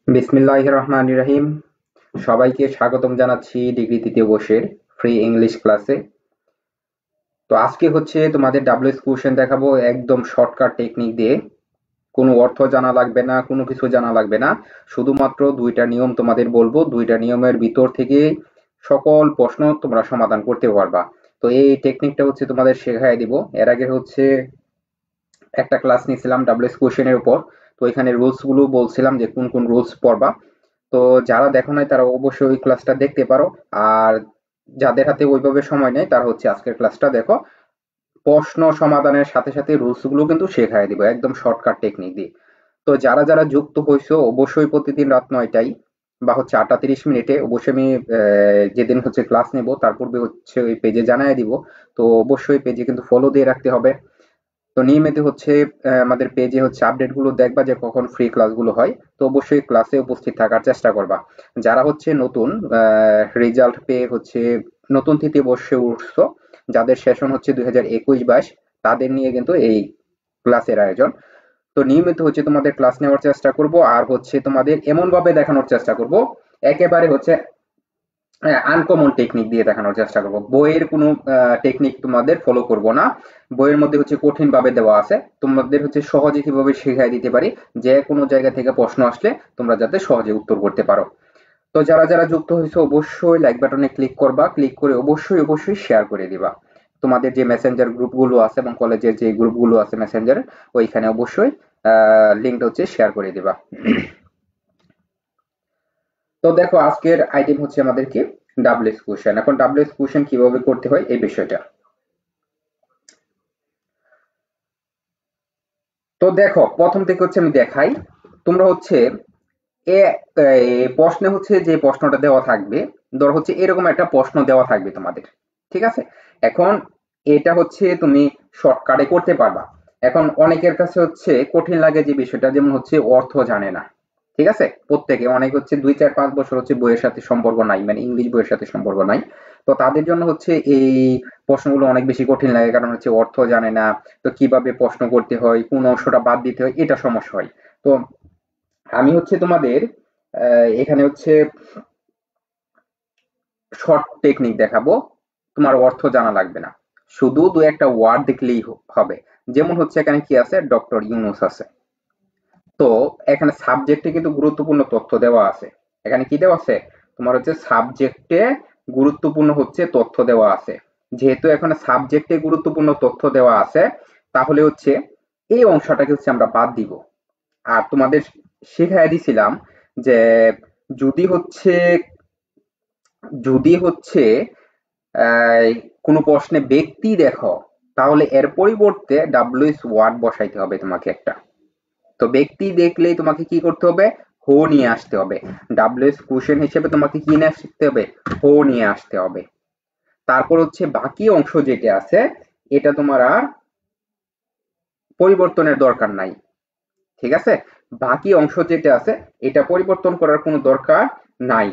বিসমিল্লাহির রহমানির রহিম। সবাইকে স্বাগতম জানাচ্ছি ডিগ্রি তৃতীয় বর্ষের ফ্রি ইংলিশ ক্লাসে। তো আজকে হচ্ছে তোমাদের ডাব্লিউএস কোশ্চেন দেখাবো একদম শর্টকাট টেকনিক দিয়ে। কোনো অর্থ জানা লাগবে না, কোনো কিছু জানা লাগবে না, শুধুমাত্র দুইটা নিয়ম তোমাদের বলবো। দুইটা নিয়মের ভিতর থেকে সকল প্রশ্ন তোমরা সমাধান করতে পারবা। তো এই টেকনিকটা হচ্ছে তোমাদের শেখায় দিব। এর আগে হচ্ছে একটা ক্লাস নিয়েছিলাম ডাব্লিউএস কোশ্চেনের উপর। তো এখানে রুলস গুলো বলছিলাম যে কোন কোন রুলস পড়বা। তো যারা দেখো নাই তারা অবশ্যই ওই ক্লাসটা দেখতে পারো। আর যাদের হাতে ওইভাবে সময় নেই তারা হচ্ছে আজকের ক্লাসটা দেখো। প্রশ্ন সমাধানের সাথে সাথে রুলস গুলো কিন্তু শেখায় দিব একদম শর্টকাট টেকনিক দিয়ে। তো যারা যারা যুক্ত হয়েছো অবশ্যই প্রতিদিন রাত ৯টায় বা হচ্ছে ৮টা ৩০ মিনিটে অবশ্যই আমি যেদিন হচ্ছে ক্লাস নেব তার পূর্বে হচ্ছে ওই পেজে জানাই দিব। তো অবশ্যই পেজে কিন্তু ফলো দিয়ে রাখতে হবে। তো নিয়মিত হচ্ছে আমাদের পেজে হচ্ছে আপডেট গুলো দেখবা যে কখন ফ্রি ক্লাসগুলো হয়। তো অবশ্যই ক্লাসে উপস্থিত থাকার চেষ্টা করবা। যারা হচ্ছে নতুন রেজাল্ট পেয়ে হচ্ছে নতুন তৃতীয় বর্ষে উঠছো, যাদের সেশন হচ্ছে 2021-22, তাদের নিয়ে কিন্তু এই ক্লাসের আয়োজন। তো নিয়মিত হচ্ছে তোমাদের ক্লাস নেওয়ার চেষ্টা করব, আর হচ্ছে তোমাদের এমন ভাবে দেখানোর চেষ্টা করব একেবারে হচ্ছে আনকমন টেকনিক দিয়ে দেখানোর চেষ্টা করব। বইয়ের কোনো টেকনিক তোমাদের ফলো করব না। বইয়ের মধ্যে হচ্ছে কঠিন ভাবে দেওয়া আছে, তোমাদের হচ্ছে সহজে কিভাবে শেখাই দিতে পারি, যে কোনো জায়গা থেকে প্রশ্ন আসলে তোমরা যাতে সহজে উত্তর করতে পারো। তো যারা যারা যুক্ত হয়েছে অবশ্যই লাইক বাটনে ক্লিক করবা, ক্লিক করে অবশ্যই অবশ্যই শেয়ার করে দিবা। তোমাদের যে মেসেঞ্জার গ্রুপগুলো আছে এবং কলেজের যে গ্রুপগুলো আছে মেসেঞ্জার, ওইখানে অবশ্যই লিঙ্কটা হচ্ছে শেয়ার করে দিবা। তো দেখো আজকের আইটেম হচ্ছে আমাদের কি, ডাব্লিউএস কোশ্চেন। এখন ডাব্লিউএস কোশ্চেন কিভাবে করতে হয় এই বিষয়টা। তো দেখো প্রথম থেকে হচ্ছে আমি দেখাই। তোমরা হচ্ছে এ প্রশ্নে হচ্ছে যে প্রশ্নটা দেওয়া থাকবে, ধর হচ্ছে এরকম একটা প্রশ্ন দেওয়া থাকবে তোমাদের, ঠিক আছে? এখন এটা হচ্ছে তুমি শর্টকাটে করতে পারবা। এখন অনেকের কাছে হচ্ছে কঠিন লাগে যে বিষয়টা, যেমন হচ্ছে অর্থ জানে না, ঠিক আছে? প্রত্যেকে অনেক হচ্ছে ২ ৪ ৫ বছর হচ্ছে বইয়ের সাথে সম্পর্ক নাই, মানে ইংলিশ বইয়ের সাথে সম্পর্ক নাই। তো তাদের জন্য হচ্ছে এই প্রশ্নগুলো অনেক বেশি কঠিন লাগে, কারণ হচ্ছে অর্থ জানে না। তো কিভাবে প্রশ্ন করতে হয়, কোন অংশটা বাদ দিতে হয়, এটা সমস্যা হয়। তো আমি হচ্ছে তোমাদের এখানে হচ্ছে শর্ট টেকনিক দেখাবো। তোমার অর্থ জানা লাগবে না, শুধু দু একটা ওয়ার্ড দেখলেই হবে। যেমন হচ্ছে এখানে কি আছে, ডক্টর ইউনুস আছে। তো এখানে সাবজেক্টে কিন্তু গুরুত্বপূর্ণ তথ্য দেওয়া আছে। এখানে কি দেওয়া আছে, তোমার হচ্ছে সাবজেক্টে গুরুত্বপূর্ণ হচ্ছে তথ্য দেওয়া আছে। যেহেতু এখানে সাবজেক্টে গুরুত্বপূর্ণ তথ্য দেওয়া আছে, তাহলে হচ্ছে এই অংশটাকে হচ্ছে আমরা বাদ দিব। আর তোমাদের শিখাই দিছিলাম যে যদি হচ্ছে যদি হচ্ছে কোনো প্রশ্নে ব্যক্তি দেখো, তাহলে এর পরিবর্তে ডাব্লিউএস ওয়ার্ড বসাইতে হবে তোমাকে একটা। তো ব্যক্তি দেখলেই তোমাকে কি করতে হবে, হো নিয়ে আসতে হবে। ডাব্লিউএস কোশ্চেন হিসেবে তোমাকে কি নিয়ে আসতে হবে, হো নিয়ে আসতে হবে। তারপর হচ্ছে বাকি অংশ যেটা আছে, এটা তোমার আর পরিবর্তনের দরকার নাই, ঠিক আছে? বাকি অংশ যেটা আছে এটা পরিবর্তন করার কোনো দরকার নাই।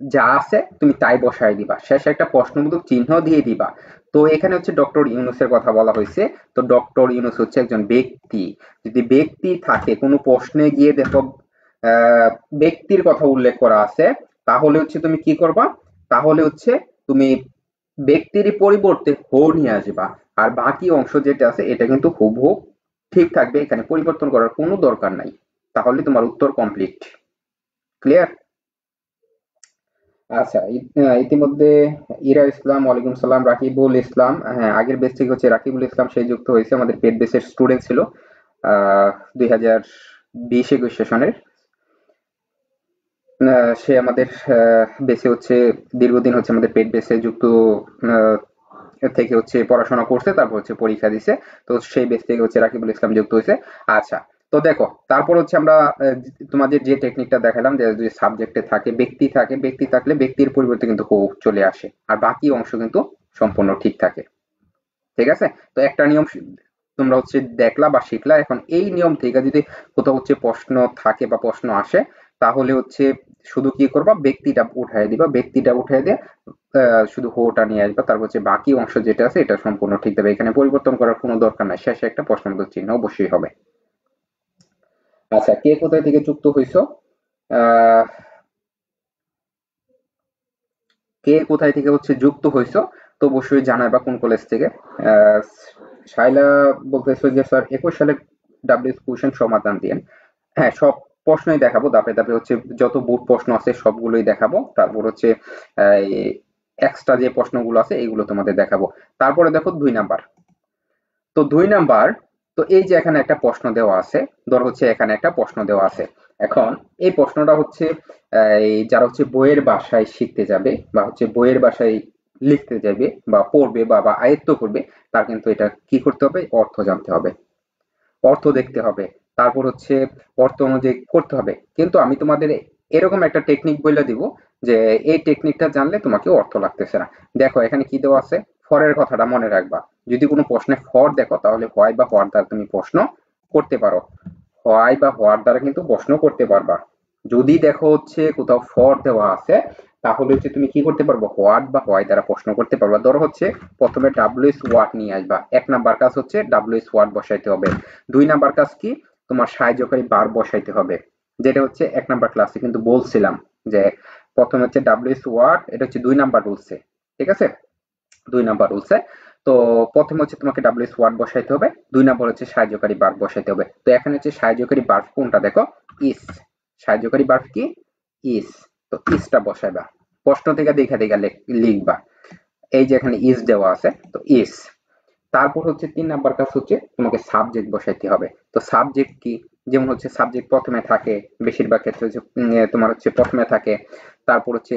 যা আছে তুমি তাই বসায় দিবা, শেষে একটা প্রশ্নবোধক চিহ্ন দিয়ে দিবা। তো এখানে হচ্ছে ডক্টর ইউনুসের কথা বলা হয়েছে। তো ডক্টর ইউনুস হচ্ছে একজন ব্যক্তি। যদি ব্যক্তি থাকে কোনো প্রশ্নে গিয়ে দেখো ব্যক্তির কথা উল্লেখ করা আছে, তাহলে হচ্ছে তুমি কি করবা, তাহলে হচ্ছে তুমি ব্যক্তির পরিবর্তে হো নিয়ে আসবা। আর বাকি অংশ যেটা আছে এটা কিন্তু হুবহু ঠিক থাকবে, এখানে পরিবর্তন করার কোনো দরকার নাই। তাহলে তোমার উত্তর কমপ্লিট। ক্লিয়ার? আচ্ছা, ইতিমধ্যে ইরা ইসলাম, ওয়ালাইকুম সালাম, রাকিবুল ইসলাম, হ্যাঁ আগের বেস থেকে হচ্ছে রাকিবুল ইসলাম, সেই যুক্ত হয়েছে, আমাদের পেড বেসের স্টুডেন্ট ছিল 2020-21 সেশনের। সে আমাদের বেসে হচ্ছে দীর্ঘদিন হচ্ছে আমাদের পেড বেসে যুক্ত আহ, থেকে হচ্ছে পড়াশোনা করছে, তারপর হচ্ছে পরীক্ষা দিছে। তো সেই বেস থেকে হচ্ছে রাকিবুল ইসলাম যুক্ত হয়েছে। আচ্ছা, তো দেখো তারপর হচ্ছে আমরা তোমাদের যে টেকনিকটা দেখালাম, যে যদি সাবজেক্টে থাকে ব্যক্তি থাকে, ব্যক্তি থাকলে ব্যক্তির পরিবর্তে কিন্তু হো চলে আসে, আর বাকি অংশ কিন্তু সম্পূর্ণ ঠিক থাকে, ঠিক আছে? তো একটা নিয়ম তোমরা হচ্ছে দেখলা বা শিখলা। এখন এই নিয়ম থেকে যদি কোথাও হচ্ছে প্রশ্ন থাকে বা প্রশ্ন আসে, তাহলে হচ্ছে শুধু কি করবা, ব্যক্তিটা উঠাই দিবা, ব্যক্তিটা উঠাই দিয়ে শুধু হোটা নিয়ে আসবা। তারপর হচ্ছে বাকি অংশ যেটা আছে এটা সম্পূর্ণ ঠিক দেবে, এখানে পরিবর্তন করার কোনো দরকার নাই। শেষে একটা প্রশ্নবোধক চিহ্ন অবশ্যই হবে। আচ্ছা, কে কোথায় থেকে যুক্ত হইছো? আহ, কে কোথায় থেকে হচ্ছে যুক্ত হইছো, তো অবশ্যই জানাবা কোন কলেজ থেকে। আহ, শাইলা বলতেছো যে স্যার 21 সালের ডাব্লিউ কোশ্চেন সমাধান দিন। হ্যাঁ, সব প্রশ্নই দেখাবো ধাপে ধাপে, হচ্ছে যত বোর্ড প্রশ্ন আছে সবগুলোই দেখাবো। তারপর হচ্ছে এক্সট্রা যে প্রশ্নগুলো আছে এগুলো তোমাদের দেখাবো। তারপরে দেখো 2 নাম্বার। তো 2 নাম্বার, তো এই যে এখানে একটা প্রশ্ন দেওয়া আছে, ধর হচ্ছে এখানে একটা প্রশ্ন দেওয়া আছে। এখন এই প্রশ্নটা হচ্ছে এই যারা হচ্ছে বইয়ের ভাষায় শিখতে যাবে বা হচ্ছে বইয়ের ভাষায় লিখতে যাবে বা পড়বে বা আয়ত্ত করবে, তার কিন্তু এটা কি করতে হবে, অর্থ জানতে হবে, অর্থ দেখতে হবে, তারপর হচ্ছে অর্থ অনুযায়ী করতে হবে। কিন্তু আমি তোমাদের এরকম একটা টেকনিক বলে দিব যে এই টেকনিকটা জানলে তোমাকে অর্থ লাগতেছে না। দেখো এখানে কি দেওয়া আছে, ফরের কথাটা মনে রাখবা। যদি কোনো প্রশ্নে ফর দেখো তাহলে হয় বা হওয়ার দ্বারা তুমি প্রশ্ন করতে পারো, হয় বা হওয়ার দ্বারা কিন্তু প্রশ্ন করতে পারবা। যদি দেখো হচ্ছে কোথাও ফর দেওয়া আছে, তাহলে হচ্ছে তুমি কি করতে পারবো, হোয়াট বা হোয়াই দ্বারা প্রশ্ন করতে পারবা। ধরো হচ্ছে প্রথমে ডাব্লিউএস ওয়ার্ড নিয়ে আসবা, 1 নাম্বার কাজ হচ্ছে ডাব্লিউএস ওয়ার্ড বসাইতে হবে। 2 নাম্বার কাজ কি, তোমার সাহায্যকারী বার বসাইতে হবে, যেটা হচ্ছে 1 নাম্বার ক্লাসে কিন্তু বলছিলাম যে প্রথমে হচ্ছে ডাব্লিউএস ওয়ার্ড, এটা হচ্ছে 2 নাম্বার রুলসে। ঠিক আছে, 2 নাম্বার রুলসে। তো প্রথমে হচ্ছে তোমাকে ডাব্লিউএস ওয়ার্ড বসাইতে হবে, 2 নাম্বার হচ্ছে সাহায্যকারী বার বসাইতে হবে। তো এখানে হচ্ছে সাহায্যকারী বার কোনটা, দেখো ইস। সাহায্যকারী বার কি, ইস। তো ইসটা বসাইবা, প্রশ্ন থেকে দেখা দেখা লিখবা। এই যে এখানে ইস দেওয়া আছে, তো ইস। তারপর হচ্ছে 3 নাম্বার কাজ হচ্ছে তোমাকে সাবজেক্ট বসাইতে হবে। তো সাবজেক্ট কি, যেমন হচ্ছে সাবজেক্ট প্রথমে থাকে, বেশিরভাগ ক্ষেত্রে হচ্ছে তোমার হচ্ছে প্রথমে থাকে, তারপর হচ্ছে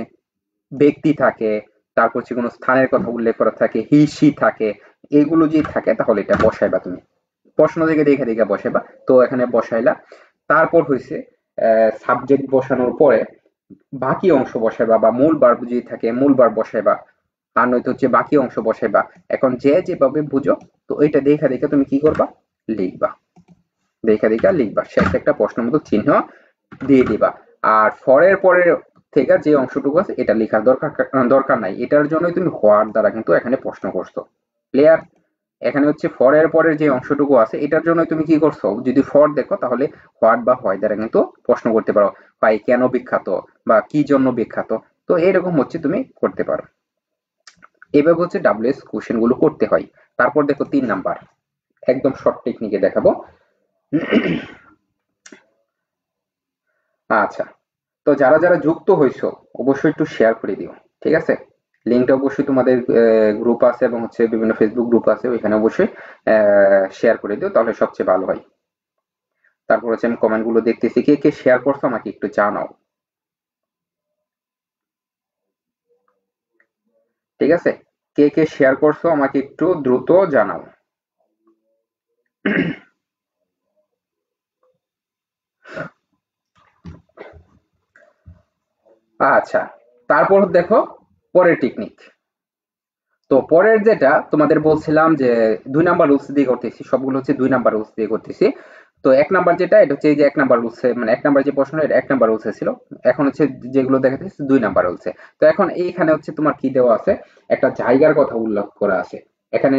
ব্যক্তি থাকে, তারপর হচ্ছে কোনো স্থানের কথা উল্লেখ করা থাকে, হি সি থাকে। এগুলো যদি থাকে তাহলে এটা বসাইবা তুমি, প্রশ্ন থেকে দেখে দেখে বসাইবা। তো এখানে বসাইলা। তারপর হয়েছে সাবজেক্ট বসানোর পরে বাকি অংশ বসাইবা, বা মূল বার যদি থাকে মূল বার বসাইবা, আর নয়তো হচ্ছে বাকি অংশ বসাইবা। এখন যে যেভাবে বুঝো, তো এটা দেখা দেখে তুমি কি করবা, লিখবা। দেখা দেখা লিখবা, শেষে একটা প্রশ্ন মতো চিহ্ন দিয়ে দিবা। আর ফরের পরের থেকে যে অংশটুকু আছে এটা লেখার দরকার দরকার নাই, এটার জন্যই তুমি হোয়ার দ্বারা কিন্তু এখানে প্রশ্ন করছো। ক্লিয়ার? এখানে হচ্ছে ফরের পরের যে অংশটুকু আছে এটার জন্য তুমি কি করছো, যদি ফর দেখো তাহলে হোয়াট বা হয় দ্বারা কিন্তু প্রশ্ন করতে পারো, ভাই কেন বিখ্যাত বা কি জন্য বিখ্যাত। তো এরকম হচ্ছে তুমি করতে পারো। এভাবে হচ্ছে ডাব্লিউএস কোশ্চেন গুলো করতে হয়। তারপর দেখো 3 নাম্বার, একদম শর্ট টেকনিকে দেখাবো। আচ্ছা, তো যারা যারা যুক্ত হয়েছো অবশ্যই একটু শেয়ার করে দিও। ঠিক আছে, লিঙ্কটা অবশ্যই তোমাদের গ্রুপ আছে এবং হচ্ছে বিভিন্ন ফেসবুক গ্রুপ আছে, ওইখানে অবশ্যই শেয়ার করে দিও, তাহলে সবচেয়ে ভালো হয়। তারপর হচ্ছে আমি কমেন্ট গুলো দেখতেছি, কে কে শেয়ার করছো আমাকে একটু জানাও। ঠিক আছে, কে কে শেয়ার করছো আমাকে একটু দ্রুত জানাও। আচ্ছা, তারপর দেখো পরের টেকনিক। তো পরের যেটা তোমাদের বলছিলাম যে 2 নাম্বার রুলস দিয়ে করতেছি, সবগুলো হচ্ছে 2 নাম্বার রুলস দিয়ে করতেছি। তো 1 নাম্বার যেটা, এটা হচ্ছে এই যে 1 নাম্বার রুলসে, মানে 1 নাম্বার যে প্রশ্ন এটা 1 নাম্বার রুলসে ছিল। এখন হচ্ছে যেগুলো দেখাতেছি 2 নাম্বার রুলসে। তো এখন এইখানে হচ্ছে তোমার কি দেওয়া আছে, একটা জায়গার কথা উল্লেখ করা আছে। এখানে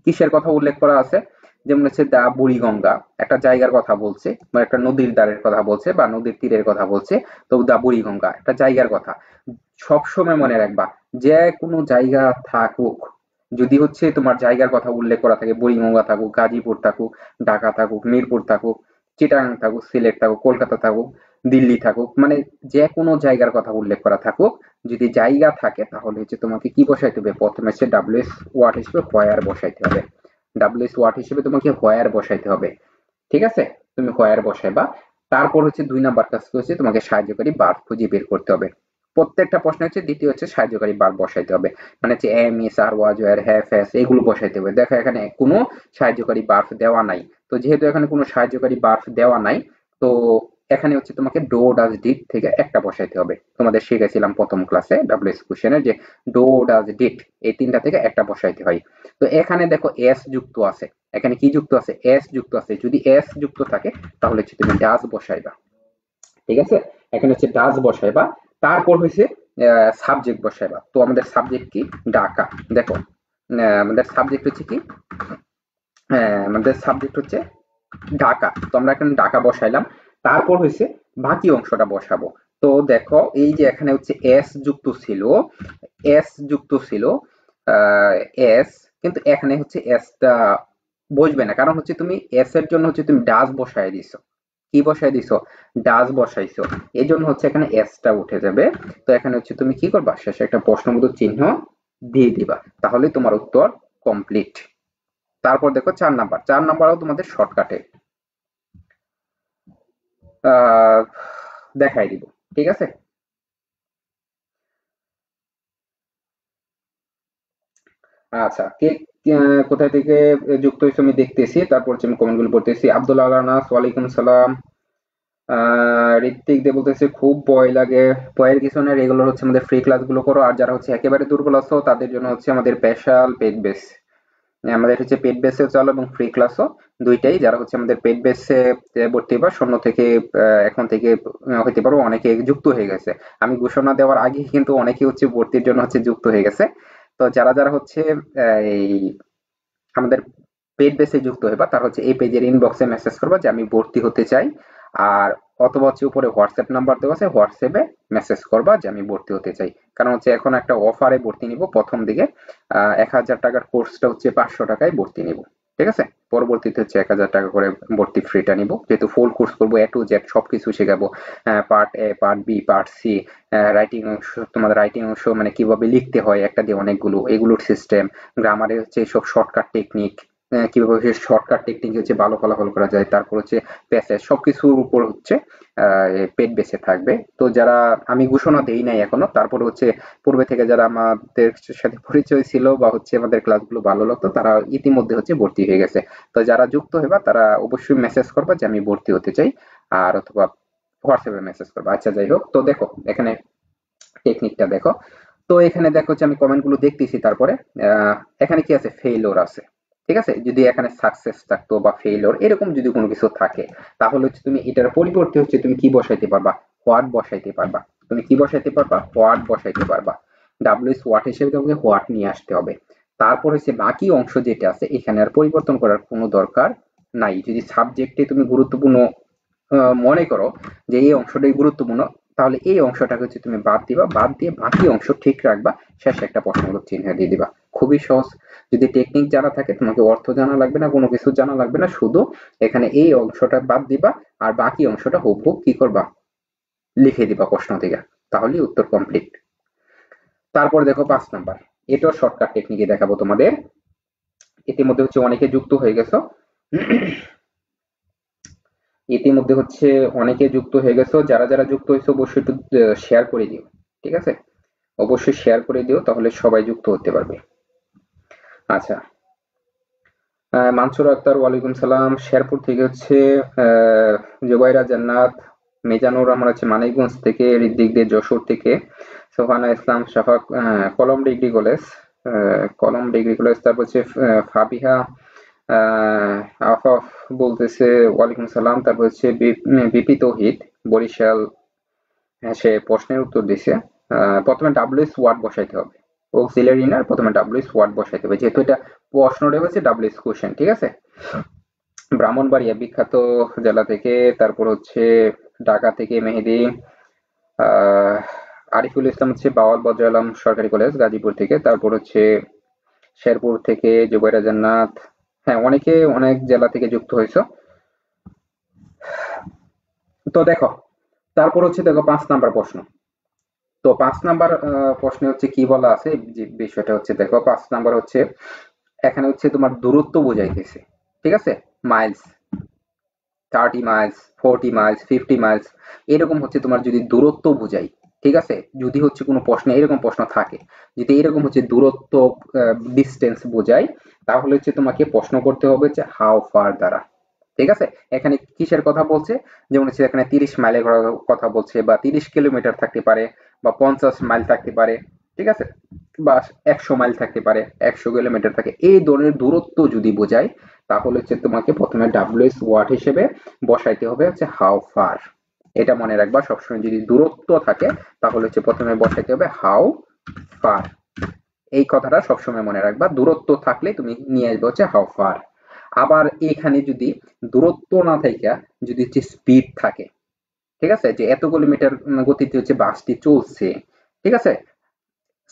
কিসের কথা উল্লেখ করা আছে, যেমন হচ্ছে দা বুড়িগঙ্গা, একটা জায়গার কথা বলছে, বা একটা নদীর ধারের কথা বলছে বা নদীর তীরের কথা বলছে। তো দা বুড়িগঙ্গা একটা জায়গার কথা। সবসময় মনে রাখবা, যে কোনো জায়গা থাকুক, যদি হচ্ছে তোমার জায়গার কথা উল্লেখ করা থাকে, বুড়িগঙ্গা থাকুক, গাজীপুর থাকুক, ঢাকা থাকুক, মিরপুর থাকুক, চিটাগাং থাকুক, সিলেট থাকুক, কলকাতা থাকুক, দিল্লি থাকুক, মানে যে কোনো জায়গার কথা উল্লেখ করা থাকুক, যদি জায়গা থাকে তাহলে হচ্ছে তোমাকে কি বসাইতে হবে, প্রথমে হচ্ছে ডাব্লিউএস ওয়ার্ড হিসেবে হোয়ার বসাইতে হবে। ডাব্লিউএস ওয়ার্ড হিসেবে তোমাকে হোয়ার বসাইতে হবে। ঠিক আছে, তুমি হোয়ার বসাইবা। তারপর হচ্ছে 2 নাম্বার কাজ হচ্ছে তোমাকে সাহায্যকারী বার খুঁজে বের করতে হবে। প্রত্যেকটা প্রশ্ন হচ্ছে দ্বিতীয় হচ্ছে সাহায্যকারী বার বসাইতে হবে, মানে হচ্ছে am is are was were have has এগুলো বসাইতে হবে। দেখো এখানে কোনো সাহায্যকারী বার্ফ দেওয়া নাই। তো যেহেতু এখানে কোনো সাহায্যকারী বার্ফ দেওয়া নাই, তো এখানে হচ্ছে তোমাকে ডো ডাজ ডিড থেকে একটা বসাইতে হবে। তোমাদের শিখেছিলাম প্রথম ক্লাসে ডাব্লিউএস কোশ্চেনের যে ডো ডাজ ডিড, এই তিনটা থেকে একটা বসাইতে হয়। তো এখানে দেখো এস যুক্ত আছে, এখানে কি যুক্ত আছে, এস যুক্ত আছে। যদি এস যুক্ত থাকে তাহলে হচ্ছে তুমি ডাজ বসাইবা। ঠিক আছে, এখানে হচ্ছে ডাজ বসাইবা। তারপর হচ্ছে সাবজেক্ট বসাইবা। তো আমাদের সাবজেক্ট কি, ঢাকা। দেখো আমাদের সাবজেক্ট হচ্ছে কি, আমাদের সাবজেক্ট হচ্ছে ঢাকা, তো আমরা এখানে ঢাকা বসাইলাম। তারপর হচ্ছে বাকি অংশটা বসাবো। তো দেখো এই যে এখানে হচ্ছে এস যুক্ত ছিল, এস যুক্ত ছিল এস, কিন্তু এখানে হচ্ছে এসটা বসবে না, কারণ হচ্ছে তুমি এস এর জন্য হচ্ছে তুমি ডাজ বসায় দিছো। কি বসায় দিছো? ডাজ বসাইছো। এই জন্য হচ্ছে এখানে এসটা উঠে যাবে। তো এখানে হচ্ছে তুমি কি করবা, শেষে একটা প্রশ্নবোধক চিহ্ন দিয়ে দিবা, তাহলে তোমার উত্তর কমপ্লিট। তারপর দেখো 4 নাম্বার, 4 নাম্বারও তোমাদের শর্টকাটে দেখাই দিব। ঠিক আছে? আচ্ছা, কে কোথায় থেকে যুক্ত হয়েছে আমি দেখতেছি, তারপর হচ্ছে আমি কমেন্ট গুলো পড়তেছি। আব্দুল আলানাস, ওয়ালাইকুম সালাম। ঋত্বিক দে বলতেছে খুব ভয় লাগে। ভয়ের কিছু না, রেগুলার হচ্ছে আমাদের ফ্রি ক্লাস গুলো করো, আর যারা হচ্ছে একেবারে দুর্বল আছো তাদের জন্য হচ্ছে আমাদের স্পেশাল পেড বেস। আমাদের হচ্ছে পেড বেসে চালু এবং ফ্রি ক্লাসও দুইটাই। যারা হচ্ছে আমাদের পেড বেসে ভর্তি হবা, শূন্য থেকে এখন থেকে হইতে পারো অনেকে যুক্ত হয়ে গেছে। আমি ঘোষণা দেওয়ার আগে কিন্তু অনেকে হচ্ছে ভর্তির জন্য হচ্ছে যুক্ত হয়ে গেছে। তো যারা যারা হচ্ছে এই আমাদের পেড বেসে যুক্ত হবা, তার হচ্ছে এই পেজের ইনবক্সে মেসেজ করবা যে আমি ভর্তি হতে চাই। আর অথবা হচ্ছে উপরে হোয়াটসঅ্যাপ নাম্বার দেওয়া আছে, হোয়াটসঅ্যাপে মেসেজ করবা যে আমি ভর্তি হতে চাই। কারণ হচ্ছে এখন একটা অফারে ভর্তি নিব প্রথম দিকে। 1000 টাকার কোর্সটা হচ্ছে 500 টাকায় ভর্তি নিব। ঠিক আছে? পরবর্তীতে হচ্ছে 1000 টাকা করে ভর্তি ফ্রিটা নিব, যেহেতু ফুল কোর্স করবো, এ টু জেড সবকিছু শেখাবো। Part A, part B, part C, writing অংশ, তোমাদের রাইটিং অংশ মানে কিভাবে লিখতে হয় একটা দিয়ে অনেকগুলো, এগুলোর সিস্টেম, গ্রামারে হচ্ছে সব শর্টকাট টেকনিক, কিভাবে শর্টকাট টেকনিক হচ্ছে ভালো ফলাফল করা যায়, তারপর হচ্ছে প্যাসেজ, সবকিছুর উপর হচ্ছে পেড বেসে থাকবে। তো যারা, আমি ঘোষণা দেই নাই এখনো, তারপর হচ্ছে পূর্বে থেকে যারা আমাদের সাথে পরিচয় ছিল বা হচ্ছে আমাদের ক্লাসগুলো ভালো লাগতো, তারা ইতিমধ্যে হচ্ছে ভর্তি হয়ে গেছে। তো যারা যুক্ত হবা তারা অবশ্যই মেসেজ করবা যে আমি ভর্তি হতে চাই, আর অথবা হোয়াটসঅ্যাপে মেসেজ করবা। আচ্ছা, যাই হোক, তো দেখো এখানে টেকনিকটা দেখো। তো এখানে দেখো যে আমি কমেন্ট গুলো দেখতেছি, তারপরে এখানে কি আছে, ফেইলোর আছে। ঠিক আছে? যদি এখানে সাকসেস থাকতো বা ফেইলোর এরকম যদি কোনো কিছু থাকে, তাহলে হচ্ছে তুমি এটার পরিবর্তে হচ্ছে তুমি কি বসাইতে পারবা, হোয়াট বসাইতে পারবা। তুমি কি বসাইতে পারবা, হোয়াট বসাইতে পারবা। ডাব্লিউএস হোয়াট হিসেবে তোমাকে হোয়াট নিয়ে আসতে হবে। তারপর হচ্ছে বাকি অংশ যেটা আছে এখানে আর পরিবর্তন করার কোনো দরকার নাই। যদি সাবজেক্টে তুমি গুরুত্বপূর্ণ মনে করো যে এই অংশটাই গুরুত্বপূর্ণ, তাহলে এই অংশটাকে হচ্ছে তুমি বাদ দিবা, বাদ দিয়ে বাকি অংশ ঠিক রাখবা, শেষে একটা প্রশ্নবোধক চিহ্ন দিয়ে দিবা। খুবই সহজ। যদি টেকনিক জানা থাকে, তোমাকে অর্থ জানা লাগবে না, কোনো কিছু জানা লাগবে না, শুধু এখানে এই অংশটা বাদ দিবা আর বাকি অংশটা হুবহু কি করবা, লিখে দিবা প্রশ্ন থেকে, তাহলেই উত্তর কমপ্লিট। তারপর দেখো 5 নাম্বার, এটাও শর্টকাট টেকনিকে দেখাবো তোমাদের। ইতিমধ্যে হচ্ছে অনেকে যুক্ত হয়ে গেছো, ইতিমধ্যে হচ্ছে অনেকে যুক্ত হয়ে গেছো। যারা যারা যুক্ত হয়েছে অবশ্যই একটু শেয়ার করে দিও। ঠিক আছে? অবশ্যই শেয়ার করে দিও, তাহলে সবাই যুক্ত হতে পারবে। আচ্ছা, মানসুর আক্তার, ওয়ালাইকুম সালাম। শেরপুর থেকে হচ্ছে জুবাইরা জান্নাত, মিজানুর রহমান হচ্ছে মানিকগঞ্জ থেকে, ঋদ্দিক দে যশোর থেকে, সোহানা ইসলাম শাফাক কলম ডিগ্রি কলেজ, কলম ডিগ্রি কলেজ। তারপর হচ্ছে ফাবিহা আফাফ বলতেছে ওয়ালাইকুম সালাম। তারপর হচ্ছে বিপি তৌহিদ, বরিশাল। হ্যাঁ, সে প্রশ্নের উত্তর দিছে। প্রথমে ডাব্লিউএস ওয়ার্ড বসাইতে হবে, অক্সিলারি না, প্রথমে ডাব্লিউএস ওয়ার্ড বসাইতে হবে, যেহেতু এটা প্রশ্নটা হচ্ছে ডাব্লিউএস কোশ্চেন। ঠিক আছে? ব্রাহ্মণবাড়িয়া বিখ্যাত জেলা থেকে, তারপর হচ্ছে ঢাকা থেকে মেহেদি, আহ, আরিফুল ইসলাম হচ্ছে বাওয়াল বদর আলম সরকারি কলেজ গাজীপুর থেকে, তারপর হচ্ছে শেরপুর থেকে জুবাইরা জান্নাত। হ্যাঁ, অনেকে অনেক জেলা থেকে যুক্ত হয়েছে। তো দেখো, তারপর হচ্ছে দেখো 5 নাম্বার প্রশ্ন। তো 5 নাম্বার প্রশ্নে হচ্ছে কি বলা আছে, যে বিষয়টা হচ্ছে দেখো, 5 নাম্বার হচ্ছে এখানে হচ্ছে তোমার দূরত্ব বোঝাইতেছে। ঠিক আছে? মাইলস, 30 মাইলস, 40 মাইলস, 50 মাইলস, এরকম হচ্ছে তোমার যদি দূরত্ব বোঝাই। ঠিক আছে? যদি হচ্ছে কোনো প্রশ্নে এরকম প্রশ্ন থাকে, যদি এরকম হচ্ছে দূরত্ব, ডিস্টেন্স বোঝাই, তাহলে হচ্ছে তোমাকে প্রশ্ন করতে হবে যে হাউ ফার দ্বারা। ঠিক আছে? এখানে কিসের কথা বলছে, যেমন হচ্ছে এখানে 30 মাইলের কথা বলছে, বা 30 কিলোমিটার থাকতে পারে, বা 50 মাইল থাকতে পারে। ঠিক আছে? বা 100 মাইল থাকতে পারে, 100 কিলোমিটার থাকে, এই ধরনের দূরত্ব যদি বোঝায়, তাহলে হচ্ছে তোমাকে প্রথমে ডাব্লিউএস ওয়ার্ড হিসেবে বসাইতে হবে হচ্ছে হাউ ফার। এটা মনে রাখবা সবসময়, যদি দূরত্ব থাকে তাহলে হচ্ছে প্রথমে বসাইতে হবে হাউ ফার। এই কথাটা সবসময় মনে রাখবা, দূরত্ব থাকলে তুমি নিয়ে আসবে হচ্ছে হাউ ফার। আবার এখানে যদি দূরত্ব না থাইকা যদি হচ্ছে স্পিড থাকে, ঠিক আছে, যে এত কিলোমিটার গতিতে হচ্ছে বাসটি চলছে, ঠিক আছে,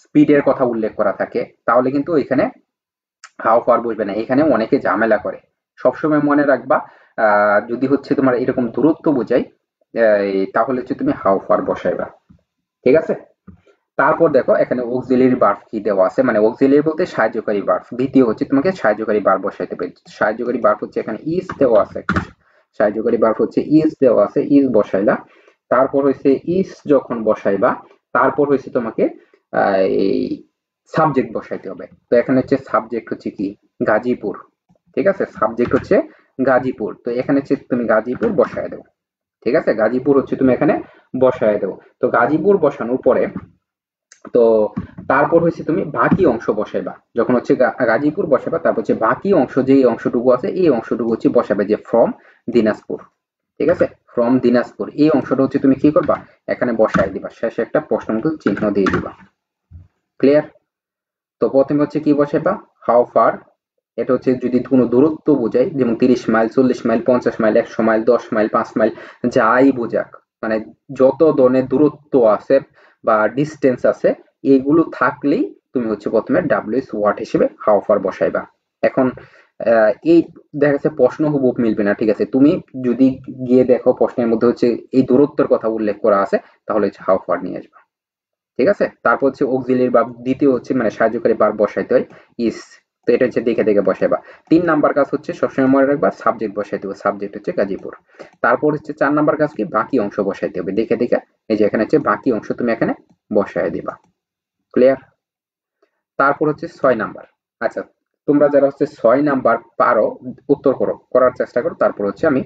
স্পিডের কথা উল্লেখ করা থাকে, তাহলে কিন্তু এখানে হাউ ফার বসবে না। এখানে অনেকে ঝামেলা করে। সবসময় মনে রাখবা, যদি হচ্ছে তোমার এরকম দূরত্ব বোঝাই, তাহলে হচ্ছে তুমি হাউ ফার বসাইবা। ঠিক আছে। তারপর দেখো এখানে অক্সিলিয়ারি ভার্ব কি দেওয়া আছে, মানে অক্সিলিয়ারি বলতে সাহায্যকারী ভার্ব। দ্বিতীয় হচ্ছে তোমাকে সাহায্যকারী ভার্ব বসাইতে হবে। সাহায্যকারী ভার্ব হচ্ছে এখানে ইজ দেওয়া আছে, সাহায্যকারী ভার্ব হচ্ছে ইজ দেওয়া আছে, ইজ বসাইলা। তারপর হচ্ছে ইজ যখন বসাইবা, তারপর হচ্ছে তোমাকে এই সাবজেক্ট বসাইতে হবে। তো এখানে হচ্ছে সাবজেক্ট হচ্ছে কি, গাজীপুর। ঠিক আছে, সাবজেক্ট হচ্ছে গাজীপুর। তো এখানে হচ্ছে তুমি গাজীপুর বসায় দেবো। ঠিক আছে, গাজীপুর হচ্ছে তুমি এখানে বসায় দেবো। তো গাজীপুর বসানোর পরে তো তারপর হচ্ছে তুমি বাকি অংশ বসাইবা। যখন হচ্ছে গাজীপুর বসাবা, তারপর হচ্ছে বাকি অংশ, যে অংশটুকু আছে এই অংশটুকু হচ্ছে বসাবে, যে ফ্রম দিনাজপুর। ঠিক আছে, ফ্রম দিনাজপুর এই অংশটা হচ্ছে তুমি কি করবা, এখানে বসায় দিবা, শেষে একটা প্রশ্নবোধক চিহ্ন দিয়ে দিবা। ক্লিয়ার? তো প্রথমে হচ্ছে কি বসাইবা, হাউ ফার। এটা হচ্ছে যদি কোনো দূরত্ব বোঝায়, যেমন 30 mile, 40 mile, 50 mile, 100 mile, 10 mile, 5 mile, যাই বোঝাক, মানে যত ধরনের দূরত্ব আছে বা ডিস্টেন্স আছে, এগুলো থাকলেই তুমি হচ্ছে প্রথমে ডাব্লিউএস ওয়ার্ড হিসেবে হাউ ফার বসাইবা। এখন এই দেখা যাচ্ছে প্রশ্ন হুবহুব মিলবে না, ঠিক আছে, তুমি যদি গিয়ে দেখো প্রশ্নের মধ্যে হচ্ছে এই দূরত্বের কথা উল্লেখ করা আছে, তাহলে হচ্ছে হাউ ফার নিয়ে আসবা। ঠিক আছে। তারপর হচ্ছে অক্সিলিয়ারি ভার্ব, দ্বিতীয় হচ্ছে মানে সাহায্যকারী ভার্ব বসাইতে হয় ইস। তো এটা হচ্ছে দেখে দেখে বসাইবা। 3 নাম্বার কাজ হচ্ছে সবসময় মনে রাখবা, সাবজেক্ট বসাইতে হবে, সাবজেক্ট হচ্ছে গাজীপুর। তারপর হচ্ছে 4 নাম্বার কাজ কি, বাকি অংশ বসাইতে হবে দেখে দেখে। এই যে এখানে হচ্ছে বাকি অংশ তুমি এখানে বসায় দিবা। ক্লিয়ার? তারপর হচ্ছে 6 নাম্বার। আচ্ছা, তোমরা যারা হচ্ছে 6 নাম্বার পারো, উত্তর করো, করার চেষ্টা করো, তারপর হচ্ছে আমি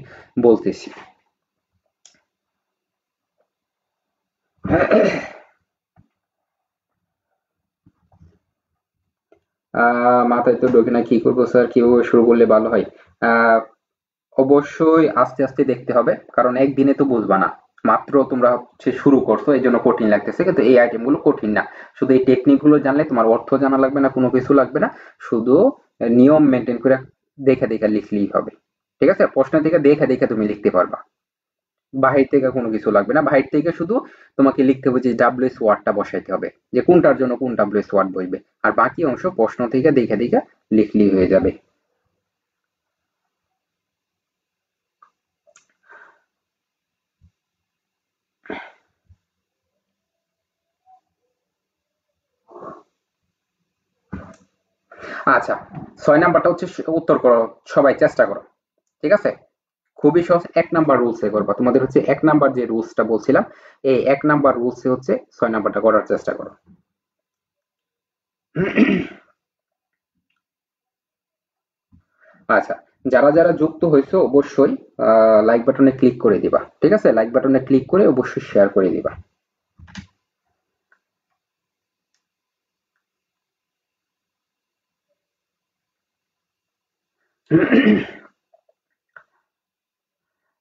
বলতেছি। মাথায় তো ঢোকে না, কি করবো স্যার, কিভাবে শুরু করলে ভালো হয়? আহ অবশ্যই আস্তে আস্তে দেখতে হবে, কারণ একদিনে তো বুঝবা না। মাত্র তোমরা হচ্ছে শুরু করছো, এই জন্য কঠিন লাগতেছে, কিন্তু এই আইটেম গুলো কঠিন না। শুধু এই টেকনিক গুলো জানলে তোমার অর্থ জানা লাগবে না, কোনো কিছু লাগবে না। শুধু নিয়ম মেনটেন করে দেখে দেখে লিখলেই হবে। ঠিক আছে, প্রশ্ন থেকে দেখে দেখে তুমি লিখতে পারবা। বাহির থেকে কোনো কিছু লাগবে না, বাহির থেকে শুধু তোমাকে লিখতে হবে যে ডাব্লিউএস ওয়ার্ডটা বসাইতে হবে, যে কোনটার জন্য কোন ডাব্লিউএস ওয়ার্ড বসবে। আর বাকি অংশ প্রশ্ন থেকে দেখে দেখে লিখলেই হয়ে যাবে। আচ্ছা, 6 নাম্বারটা হচ্ছে উত্তর করো, সবাই চেষ্টা করো। ঠিক আছে, খুবই সহজ। 1 নাম্বার রুলসে করবা, তোমাদের হচ্ছে 1 নাম্বার যে রুলসটা বলছিলাম, এই 1 নাম্বার রুলসে হচ্ছে 6 নাম্বারটা করার চেষ্টা করো। আচ্ছা, যারা যারা যুক্ত হয়েছে অবশ্যই লাইক বাটনে ক্লিক করে দিবা। ঠিক আছে, লাইক বাটনে ক্লিক করে অবশ্যই শেয়ার করে দিবা।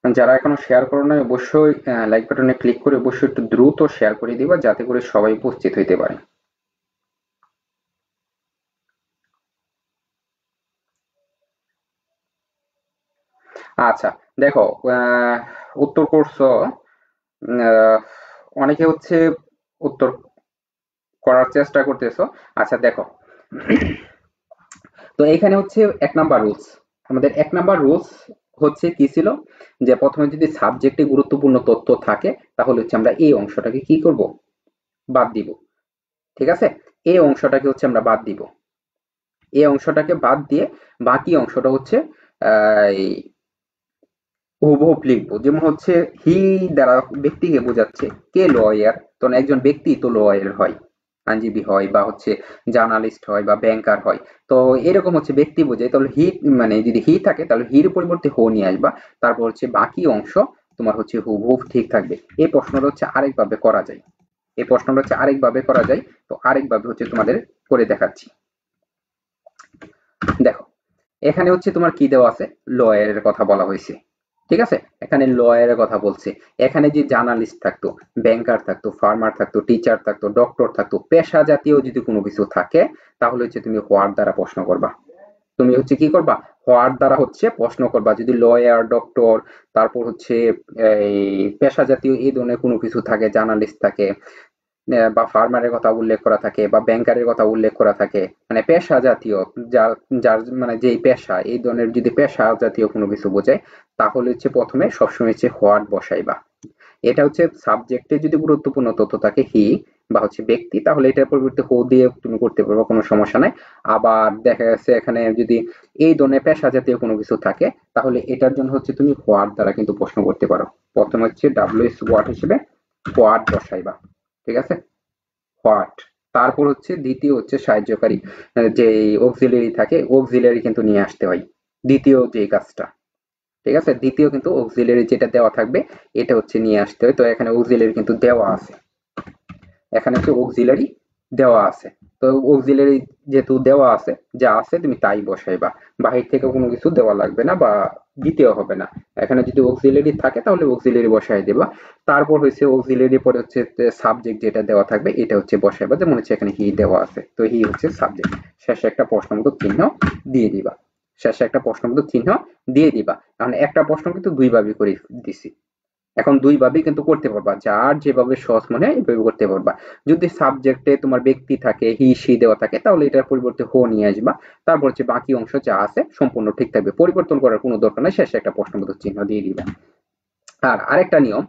যারা এখনো শেয়ার করো নাই, অবশ্যই লাইক বাটনে ক্লিক করে অবশ্যই একটু দ্রুত শেয়ার করে দিবা, যাতে করে সবাই উপস্থিত হইতে পারে। আচ্ছা, দেখো, উত্তর করছো, আহ, অনেকে হচ্ছে উত্তর করার চেষ্টা করতেছো। আচ্ছা দেখো, তো এখানে হচ্ছে 1 নাম্বার রুলস, আমাদের 1 নাম্বার রুলস হচ্ছে কি ছিল, যে প্রথমে যদি সাবজেক্টে গুরুত্বপূর্ণ তথ্য থাকে, তাহলে হচ্ছে আমরা এই অংশটাকে কি করব, বাদ দিব। ঠিক আছে, এই অংশটাকে হচ্ছে আমরা বাদ দিব। এই অংশটাকে বাদ দিয়ে বাকি অংশটা হচ্ছে এই হুবহুব লিখবো। যেমন হচ্ছে হি দ্বারা ব্যক্তিকে বোঝাচ্ছে, কে লয়ার, তো একজন ব্যক্তি তো লয়ার হয়, আইনজীবী হয়, বা হচ্ছে জার্নালিস্ট হয়, বা ব্যাংকার হয়। তো এরকম হচ্ছে ব্যক্তি বোঝায়, তাহলে হি, মানে যদি হি থাকে তাহলে হির পরিবর্তে হো নিয়ে আসবা। তারপর হচ্ছে বাকি অংশ তোমার হচ্ছে হুবহুব ঠিক থাকবে। এই প্রশ্নটা হচ্ছে আরেকভাবে করা যায়, এই প্রশ্নটা হচ্ছে আরেকভাবে করা যায়। তো আরেকভাবে হচ্ছে তোমাদের করে দেখাচ্ছি। দেখো, এখানে হচ্ছে তোমার কি দেওয়া আছে, লয়ারের কথা বলা হয়েছে। ঠিক আছে, এখানে লয়ারের কথা বলছে। এখানে যে জার্নালিস্ট থাকতো, ব্যাংকার থাকতো, ফার্মার থাকতো, টিচার থাকতো, ডক্টর থাকতো, পেশা জাতীয় যদি কোনো কিছু থাকে, তাহলে হচ্ছে তুমি হোয়াট দ্বারা প্রশ্ন করবা। তুমি হচ্ছে কি করবা, হোয়াট দ্বারা হচ্ছে প্রশ্ন করবা। যদি লয়ার, ডক্টর, তারপর হচ্ছে এই পেশা জাতীয় এই ধরনের কোনো কিছু থাকে, জার্নালিস্ট থাকে, বা ফার্মারের কথা উল্লেখ করা থাকে, বা ব্যাংকারের কথা উল্লেখ করা থাকে, মানে পেশা জাতীয়, যার যার মানে যেই পেশা, এই ধরনের যদি পেশা জাতীয় কোনো কিছু বোঝায়, তাহলে হচ্ছে প্রথমে সবসময় হচ্ছে হোয়াট বসাইবা। এটা হচ্ছে সাবজেক্টে যদি গুরুত্বপূর্ণ তথ্য থাকে হি বা হচ্ছে ব্যক্তি, তাহলে এটার পরিবর্তে হো দিয়ে তুমি করতে পারবে, কোনো সমস্যা নাই। আবার দেখা গেছে এখানে যদি এই ধরনের পেশা জাতীয় কোনো কিছু থাকে, তাহলে এটার জন্য হচ্ছে তুমি হোয়াট দ্বারা কিন্তু প্রশ্ন করতে পারো। প্রথমে হচ্ছে ডাব্লিউএস হোয়াট হিসেবে হোয়াট বসাইবা, ঠিক আছে, হোয়াট। তারপর হচ্ছে দ্বিতীয় হচ্ছে সাহায্যকারী, যে অক্সিলারি থাকে, অক্সিলারি কিন্তু নিয়ে আসতে হয় দ্বিতীয় যে কাজটা, ঠিক আছে। দ্বিতীয় কিন্তু অক্সিলারি যেটা দেওয়া থাকবে এটা হচ্ছে নিয়ে আসতে হয়। তো এখানে অক্সিলারি কিন্তু দেওয়া আছে, এখানে হচ্ছে অক্সিলারি দেওয়া আছে। তো অক্সিলারি যেহেতু দেওয়া আছে, যা আছে তুমি তাই বসাইবা, বাহির থেকে কোনো কিছু দেওয়া লাগবে না বা দিতেও হবে না। এখানে যদি অক্সিলারি থাকে তাহলে অক্সিলারি বসাই দেবা। তারপর হচ্ছে অক্সিলারি পরে হচ্ছে সাবজেক্ট যেটা দেওয়া থাকবে এটা হচ্ছে বসাইবা, যেমন হচ্ছে এখানে হি দেওয়া আছে, তো হি হচ্ছে সাবজেক্ট। শেষে একটা প্রশ্নবোধক চিহ্ন দিয়ে দিবা, শেষে একটা প্রশ্নবোধক চিহ্ন দিয়ে দিবা। কারণ একটা প্রশ্ন কিন্তু দুই ভাবে করে দিছি, এখন দুই ভাবেই কিন্তু করতে পারবা, যার যেভাবে সহজ মনে হয় এইভাবে করতে পারবা। যদি সাবজেক্টে তোমার ব্যক্তি থাকে, হি সি দেওয়া থাকে, তাহলে এটার পরিবর্তে হো নিয়ে আসবা। তারপর হচ্ছে বাকি অংশ যা আছে সম্পূর্ণ ঠিক থাকবে, পরিবর্তন করার কোনো দরকার নাই, শেষে একটা প্রশ্নবোধক চিহ্ন দিয়ে দিবা। আর আরেকটা নিয়ম,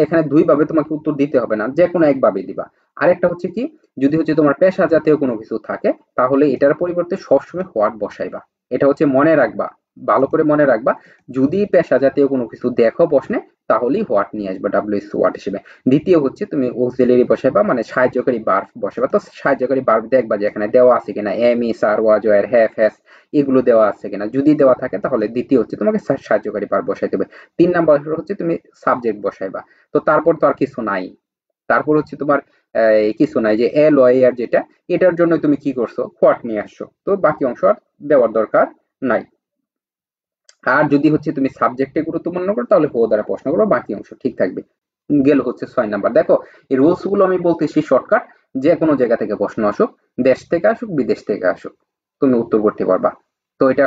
এখানে দুই ভাবে তোমাকে উত্তর দিতে হবে না, যে কোনো একভাবে দিবা। আরেকটা হচ্ছে কি, যদি হচ্ছে তোমার পেশা জাতীয় কোনো কিছু থাকে, তাহলে এটার পরিবর্তে সবসময় হোয়াট বসাইবা। এটা হচ্ছে মনে রাখবা, ভালো করে মনে রাখবা। যদি পেশা জাতীয় কোনো কিছু দেখো প্রশ্নে, তাহলেই হোয়াট নিয়ে আসবা ডাব্লিউএস হোয়াট হিসেবে। দ্বিতীয় হচ্ছে তুমি অক্সিলারি বসাইবা, মানে সাহায্যকারী বার্ব বসাইবা। তো সাহায্যকারী বার্ব দেখবা যে এখানে দেওয়া আছে কিনা, am is are was were have has এগুলো দেওয়া আছে কিনা। যদি দেওয়া থাকে তাহলে দ্বিতীয় হচ্ছে তোমাকে সাহায্যকারী বার্ব বসাইতে হবে। ৩ নাম্বার হচ্ছে তুমি সাবজেক্ট বসাইবা। তো তারপর তো আর কিছু নাই। তারপর হচ্ছে তোমার কিছু নাই, যে এল ওয়াই আর যেটা, এটার জন্য তুমি কি করছো, হোয়াট নিয়ে আসছো। তো বাকি অংশ আর দেওয়ার দরকার নাই। আর যদি হচ্ছে তুমি সাবজেক্টে গুরুত্বপূর্ণ করো, তাহলে হো দ্বারা প্রশ্ন করো, বাকি অংশ ঠিক থাকবে। গেল হচ্ছে ৬ নাম্বার। দেখো এই রুলস গুলো আমি বলতেছি শর্টকাট, যে কোনো জায়গা থেকে প্রশ্ন আসুক, দেশ থেকে আসুক, বিদেশ থেকে আসুক, তুমি উত্তর করতে পারবা। তো এটা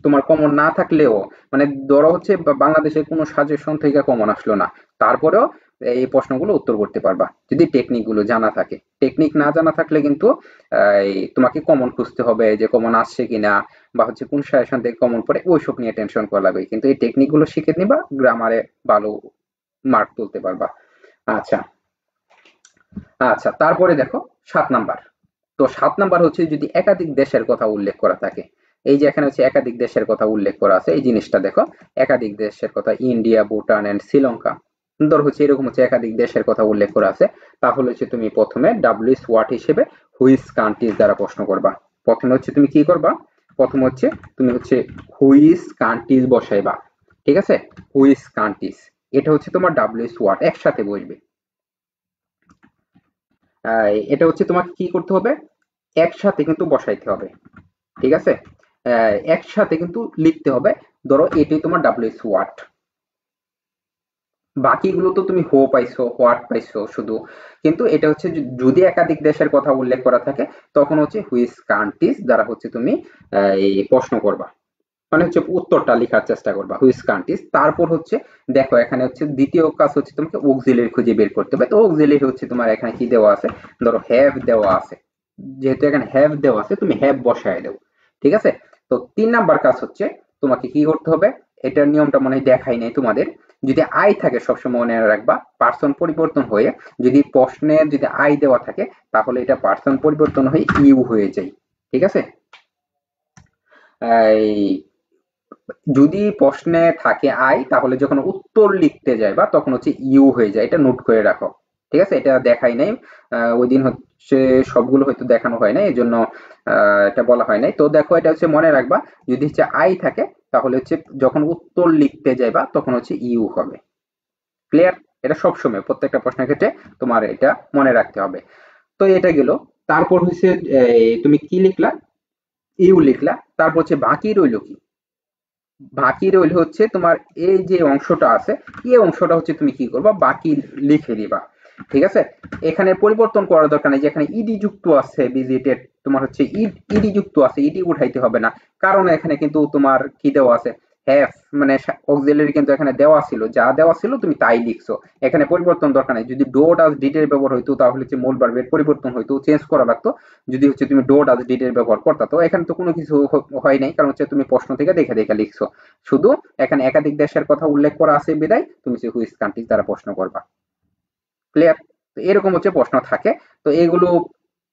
তোমার কমন না থাকলেও, মানে ধরো হচ্ছে বাংলাদেশের কোনো সাজেশন থেকে কমন আসলো না, তারপরেও এই প্রশ্নগুলো উত্তর করতে পারবা, যদি টেকনিক গুলো জানা থাকে। টেকনিক না জানা থাকলে কিন্তু তোমাকে কমন খুঁজতে হবে, যে কমন আসছে কিনা, বা হচ্ছে কোন সাজেশন থেকে কমন পড়ে, ওইসব নিয়ে টেনশন করা লাগবে। কিন্তু এই টেকনিক গুলো শিখে নিবা, গ্রামারে ভালো মার্ক তুলতে পারবা। আচ্ছা, আচ্ছা, তারপরে দেখো ৭ নাম্বার। তো ৭ নাম্বার হচ্ছে যদি একাধিক দেশের কথা উল্লেখ করা থাকে। এই যে এখানে হচ্ছে একাধিক দেশের কথা উল্লেখ করা আছে, এই জিনিসটা দেখো, একাধিক দেশের কথা, ইন্ডিয়া, ভুটান এন্ড শ্রীলঙ্কা। ধর হচ্ছে এরকম হচ্ছে একাধিক দেশের কথা উল্লেখ করা আছে, তাহলে হচ্ছে তুমি প্রথমে ডাব্লিউএস ওয়াট হিসেবে হুইচ কান্ট্রিজ দ্বারা প্রশ্ন করবা। প্রথমে হচ্ছে তুমি কি করবা, প্রথম হচ্ছে তুমি হচ্ছে হুইচ কান্ট্রিজ বসাইবা, ঠিক আছে, হুইচ কান্ট্রিজ। এটা হচ্ছে তোমার ডাব্লিউএস ওয়াট একসাথে বসবে। এটা হচ্ছে তোমাকে কি করতে হবে, একসাথে কিন্তু বসাইতে হবে, ঠিক আছে, একসাথে কিন্তু লিখতে হবে। ধরো এটাই তোমার ডাব্লিউএস ওয়াট, বাকিগুলো তো তুমি হো পাইছো, হোয়াট পাইছো শুধু। কিন্তু এটা হচ্ছে যদি একাধিক দেশের কথা উল্লেখ করা থাকে, তখন হচ্ছে হুইচ কান্ট্রিজ দ্বারা হচ্ছে তুমি এই প্রশ্ন করবা, মানে হচ্ছে উত্তরটা লেখার চেষ্টা করবা, হুইচ কান্ট্রিজ। তারপর হচ্ছে দেখো এখানে হচ্ছে দ্বিতীয় কাজ হচ্ছে তোমাকে অক্সিলারি খুঁজে বের করতে হবে। তো অক্সিলারি হচ্ছে তোমার এখানে কি দেওয়া আছে, ধরো হ্যাভ দেওয়া আছে, যেহেতু এখানে হ্যাভ দেওয়া আছে তুমি হ্যাভ বসায় দাও, ঠিক আছে। তো ৩ নাম্বার কাজ হচ্ছে তোমাকে কি করতে হবে, এটার নিয়মটা মনে হয় দেখাই নাই তোমাদের। যদি আই থাকে সবসময় মনে রাখবা, পার্সন পরিবর্তন হয়ে, যদি প্রশ্নে যদি আই দেওয়া থাকে, তাহলে এটা পার্সন পরিবর্তন হয়ে ইউ হয়ে যায়, ঠিক আছে। এই যদি প্রশ্নে থাকে আই, তাহলে যখন উত্তর লিখতে যায় বা তখন হচ্ছে ইউ হয়ে যায়, এটা নোট করে রাখো, ঠিক আছে। এটা দেখাই নাই ওই দিন হচ্ছে, সবগুলো হয়তো দেখানো হয় না, এই জন্য এটা বলা হয় নাই। তো দেখো এটা হচ্ছে মনে রাখবা, যদি হচ্ছে আই থাকে, তাহলে হচ্ছে যখন উত্তর লিখতে যাইবা তখন হচ্ছে ইউ হবে। ক্লিয়ার? এটা সবসময় প্রত্যেকটা প্রশ্নের ক্ষেত্রে তোমার এটা মনে রাখতে হবে। তো এটা গেল। তারপর হচ্ছে তুমি কি লিখলা, ইউ লিখলা। তারপর হচ্ছে বাকি রইল কি, বাকি রইল হচ্ছে তোমার এই যে অংশটা আছে, এই অংশটা হচ্ছে তুমি কি করবা, বাকি লিখে দিবা, ঠিক আছে। এখানে পরিবর্তন করার দরকার নেই, যেখানে ইডি যুক্ত আছে ভিজিটেড, তোমার হচ্ছে ইডি যুক্ত আছে, ইডি উঠাইতে হবে না, কারণ এখানে কিন্তু তোমার কি দেওয়া আছে, হ্যাভ মানে অক্সিলারি কিন্তু এখানে দেওয়া ছিল, যা দেওয়া ছিল তুমি তাই লিখছো, এখানে পরিবর্তন দরকার নাই। যদি ডো ডাজ ডিডের ব্যবহার হইতো তাহলে হচ্ছে মূল ভার্বের পরিবর্তন হইতো, চেঞ্জ করা লাগতো। যদি হচ্ছে তুমি ডো ডাজ ডিডের ব্যবহার করতা, তো এখানে তো কোনো কিছু হয় নাই, কারণ হচ্ছে তুমি প্রশ্ন থেকে দেখে দেখে লিখছো। শুধু এখানে একাধিক দেশের কথা উল্লেখ করা আছে বিদায় তুমি হচ্ছে হুইচ কান্ট্রিজ দ্বারা প্রশ্ন করবা। ক্লিয়ার? তো এরকম হচ্ছে প্রশ্ন থাকে। তো এগুলো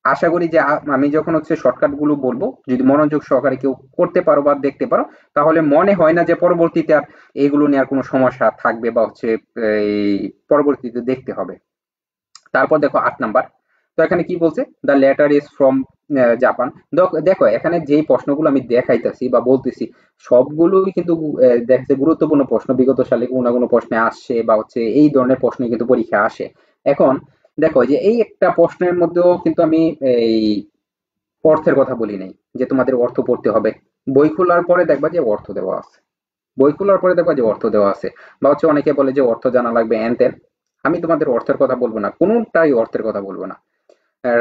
আশা করি যে আমি যখন হচ্ছে শর্টকাট গুলো বলবো, যদি মনোযোগ সহকারে কেউ করতে পারো বা দেখতে পারো, তাহলে মনে হয় না যে পরবর্তীতে আর এগুলো নিয়ে আর কোনো সমস্যা থাকবে বা হচ্ছে এই পরবর্তীতে দেখতে হবে। তারপর দেখো ৮ নাম্বার। তো এখানে কি বলছে, the letter is from Japan. দেখো এখানে যেই প্রশ্নগুলো আমি দেখাইতেছি বা বলতেছি সবগুলোই কিন্তু দেখছে গুরুত্বপূর্ণ প্রশ্ন, বিগত সালে কোনো না কোনো প্রশ্নে আসছে বা হচ্ছে এই ধরনের প্রশ্ন কিন্তু পরীক্ষা আসে। এখন দেখো যে এই একটা প্রশ্নের মধ্যেও কিন্তু আমি এই অর্থের কথা বলি নাই, যে তোমাদের অর্থ পড়তে হবে। বই খোলার পরে দেখবা যে অর্থ দেওয়া আছে, বই খোলার পরে দেখবা যে অর্থ দেওয়া আছে। বা হচ্ছে অনেকে বলে যে অর্থ জানা লাগবে এন তেন। আমি তোমাদের অর্থের কথা বলবো না, কোনোটাই অর্থের কথা বলবো না।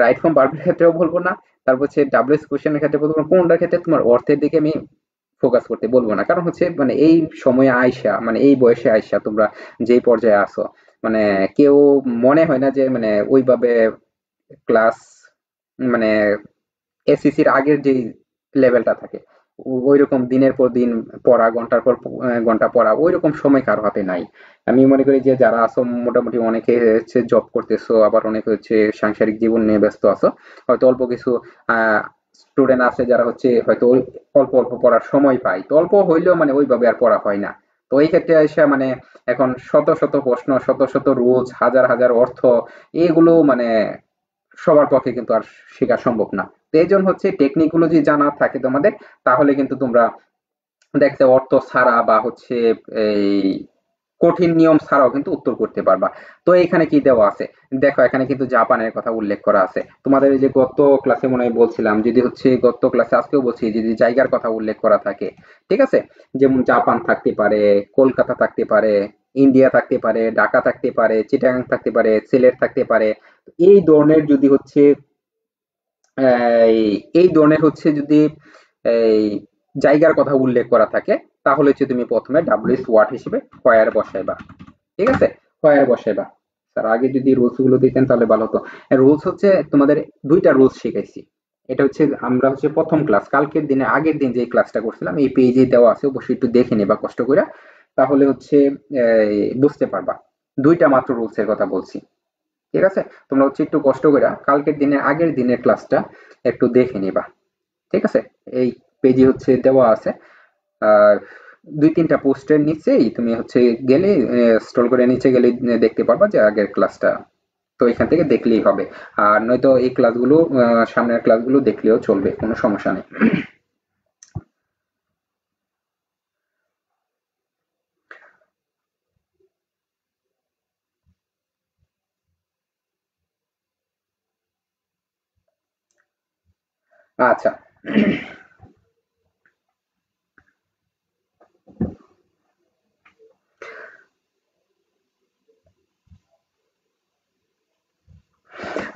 রাইট ফ্রম ভার্বের ক্ষেত্রেও বলবো না, তারপর হচ্ছে ডাব্লিউএস কোশ্চেনের ক্ষেত্রে বলবো না, কোনটার ক্ষেত্রে তোমার অর্থের দিকে আমি ফোকাস করতে বলবো না। কারণ হচ্ছে মানে এই সময়ে আইসা, মানে এই বয়সে আইসা তোমরা যেই পর্যায়ে আসো, মানে কেউ মনে হয় না যে মানে ওইভাবে ক্লাস মানে এসএসসির আগের যে লেভেলটা থাকে ওইরকম দিনের পর দিন পড়া, ঘন্টার পর ঘন্টা পড়া, ওইরকম সময় কারো হাতে নাই। আমি মনে করি যে যারা আছো মোটামুটি অনেকে হচ্ছে জব করতেছো, আবার অনেকে হচ্ছে সাংসারিক জীবন নিয়ে ব্যস্ত আছো, হয়তো অল্প কিছু স্টুডেন্ট আছে যারা হচ্ছে হয়তো ওই অল্প অল্প পড়ার সময় পায়, তো অল্প হইলেও মানে ওইভাবে আর পড়া হয় না। তো এই ক্ষেত্রে এসে মানে এখন শত শত প্রশ্ন, শত শত রুলস, হাজার হাজার অর্থ, এগুলো মানে সবার পক্ষে কিন্তু আর শেখা সম্ভব না। তো এই জন্য হচ্ছে টেকনিক গুলো যদি জানা থাকে তোমাদের, তাহলে কিন্তু তোমরা দেখতে অর্থ ছাড়া বা হচ্ছে এই কঠিন নিয়ম ছাড়াও কিন্তু উত্তর করতে পারবা। তো এখানে কি দেওয়া আছে, দেখো এখানে কিন্তু জাপানের কথা উল্লেখ করা আছে। তোমাদের এই যে গত ক্লাসে মনে হয় বলছিলাম, যদি হচ্ছে গত ক্লাসে আজকেও বলছি, যদি জায়গার কথা উল্লেখ করা থাকে, ঠিক আছে, যেমন জাপান থাকতে পারে, কলকাতা থাকতে পারে, ইন্ডিয়া থাকতে পারে, ঢাকা থাকতে পারে, চিটাগাং থাকতে পারে, সিলেট থাকতে পারে। এই ধরনের যদি হচ্ছে এই এই ধরনের হচ্ছে যদি এই জায়গার কথা উল্লেখ করা থাকে, তাহলে হচ্ছে তুমি প্রথমে ডাব্লিউএস ওয়ার্ড হিসেবে হোয়ার বসাইবা। ঠিক আছে, হোয়ার বসাইবা। স্যার আগে যদি রুলস গুলো দিতেন তাহলে ভালো হতো। রুলস হচ্ছে তোমাদের দুইটা রুলস শিখাইছি। এটা হচ্ছে আমরা হচ্ছে প্রথম ক্লাস, কালকের দিনে আগের দিন যে ক্লাসটা করছিলাম এই পেজে দেওয়া আছে, অবশ্যই একটু দেখে নেবা কষ্ট করে, তাহলে হচ্ছে বুঝতে পারবা। দুইটা মাত্র রুলস এর কথা বলছি। ঠিক আছে, তোমরা হচ্ছে একটু কষ্ট করে কালকের দিনের আগের দিনের ক্লাসটা একটু দেখে নিবা। ঠিক আছে, এই পেজে হচ্ছে দেওয়া আছে। আর ২-৩টা পোস্টের নিচেই তুমি হচ্ছে গেলে স্ক্রল করে নিচে গেলে দেখতে পারবা যে আগের ক্লাসটা। তো এখান থেকে দেখলেই হবে। আর নয়তো এই ক্লাসগুলো সামনের ক্লাসগুলো দেখলেও চলবে, কোনো সমস্যা নেই। আচ্ছা,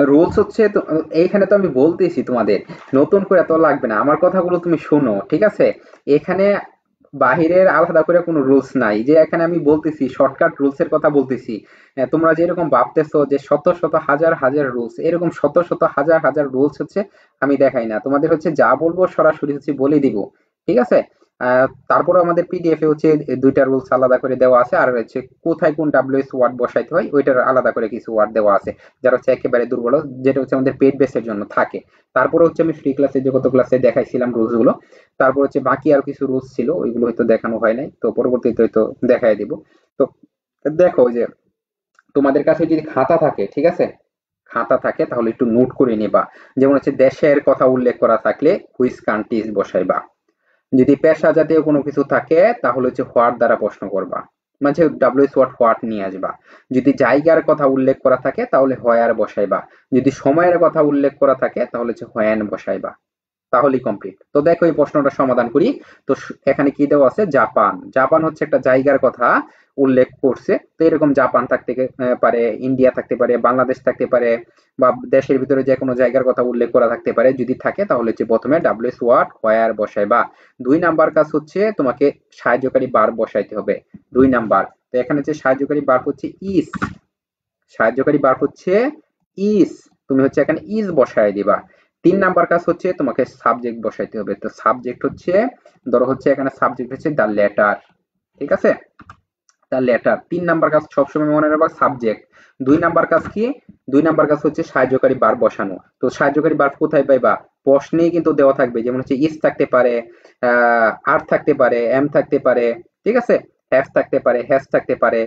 রুলস হচ্ছে তো, এইখানে তো আমি বলতেছি তোমাদের, নতুন করে তো লাগবে না, আমার কথাগুলো তুমি শোনো, ঠিক আছে? এখানে বাহিরের আলাদা করে কোনো রুলস নাই, যে এখানে আমি বলতেছি শর্টকাট রুলস এর কথা বলতেছি। তোমরা যেরকম ভাবতেছো যে শত শত হাজার হাজার রুলস, এরকম শত শত হাজার হাজার রুলস হচ্ছে আমি দেখাই না তোমাদের, হচ্ছে যা বলবো সরাসরি হচ্ছে বলে দিব। ঠিক আছে, তারপরে আমাদের পিডিএফ এ হচ্ছে দুইটা রুলস আলাদা করে দেওয়া আছে, আর হচ্ছে কোথায় কোন ডাব্লিউএস ওয়ার্ড বসাইতে হয় ওইটার আলাদা করে কিছু ওয়ার্ড দেওয়া আছে, যারা হচ্ছে একেবারে দুর্বল, যেটা হচ্ছে আমাদের পেড বেসের জন্য থাকে। তারপরে হচ্ছে আমি ফ্রি ক্লাসে যে গত ক্লাসে দেখাইছিলাম রুলস গুলো, তারপর হচ্ছে বাকি আর কিছু রুলস ছিল, ওইগুলো হয়তো দেখানো হয় নাই, তো পরবর্তীতে হয়তো দেখাই দিব। তো দেখো ওই যে তোমাদের কাছে যদি খাতা থাকে, ঠিক আছে, খাতা থাকে তাহলে একটু নোট করে নিবা। যেমন হচ্ছে দেশের কথা উল্লেখ করা থাকলে হুইচ কান্ট্রিজ বসাইবা। যদি পেশা জাতীয় কোনো কিছু থাকে তাহলে হচ্ছে হোয়াট দ্বারা প্রশ্ন করবা, মানে ডাব্লিউএস ওয়ার্ড হোয়াট নিয়ে আসবা। যদি জায়গার কথা উল্লেখ করা থাকে তাহলে হোয়ার বসাইবা। যদি সময়ের কথা উল্লেখ করা থাকে তাহলে হচ্ছে হোয়েন বসাইবা। তাহলেই কমপ্লিট। তো দেখো এই প্রশ্নটা সমাধান করি। তো এখানে কি দেওয়া আছে, জাপান। জাপান হচ্ছে একটা জায়গার কথা উল্লেখ করছে। তো এরকম জাপান থাকতে পারে, ইন্ডিয়া থাকতে পারে, বাংলাদেশ থাকতে পারে, বা দেশের ভিতরে যে কোনো জায়গার কথা উল্লেখ করা থাকতে পারে। যদি থাকে তাহলে হচ্ছে প্রথমে ডাব্লিউএস ওয়ার্ড হোয়ার বসাইবা। 2 নাম্বার কাজ হচ্ছে তোমাকে সাহায্যকারী ভার্ব বসাইতে হবে। 2 নাম্বার। তো এখানে হচ্ছে সাহায্যকারী ভার্ব হচ্ছে ইজ। সাহায্যকারী ভার্ব হচ্ছে ইজ। তুমি হচ্ছে এখানে ইজ বসায় দিবা। 3 নাম্বার কাজ হচ্ছে তোমাকে সাবজেক্ট বসাইতে হবে। তো সাবজেক্ট হচ্ছে, ধরো হচ্ছে এখানে সাবজেক্ট হচ্ছে দ্য লেটার। ঠিক আছে, দ্য লেটার। 3 নাম্বার কাজ সবসময় মনে রাখবা সাবজেক্ট। 2 নাম্বার কাজ কি? 2 নাম্বার কাজ হচ্ছে সাহায্যকারী ভার্ব বসানো। তো সাহায্যকারী ভার্ব কোথায় পাইবা? প্রশ্নেই কিন্তু দেওয়া থাকবে। যেমন হচ্ছে ইজ থাকতে পারে, আর থাকতে পারে, এম থাকতে পারে, ঠিক আছে, হ্যাভ থাকতে পারে, হ্যাজ থাকতে পারে।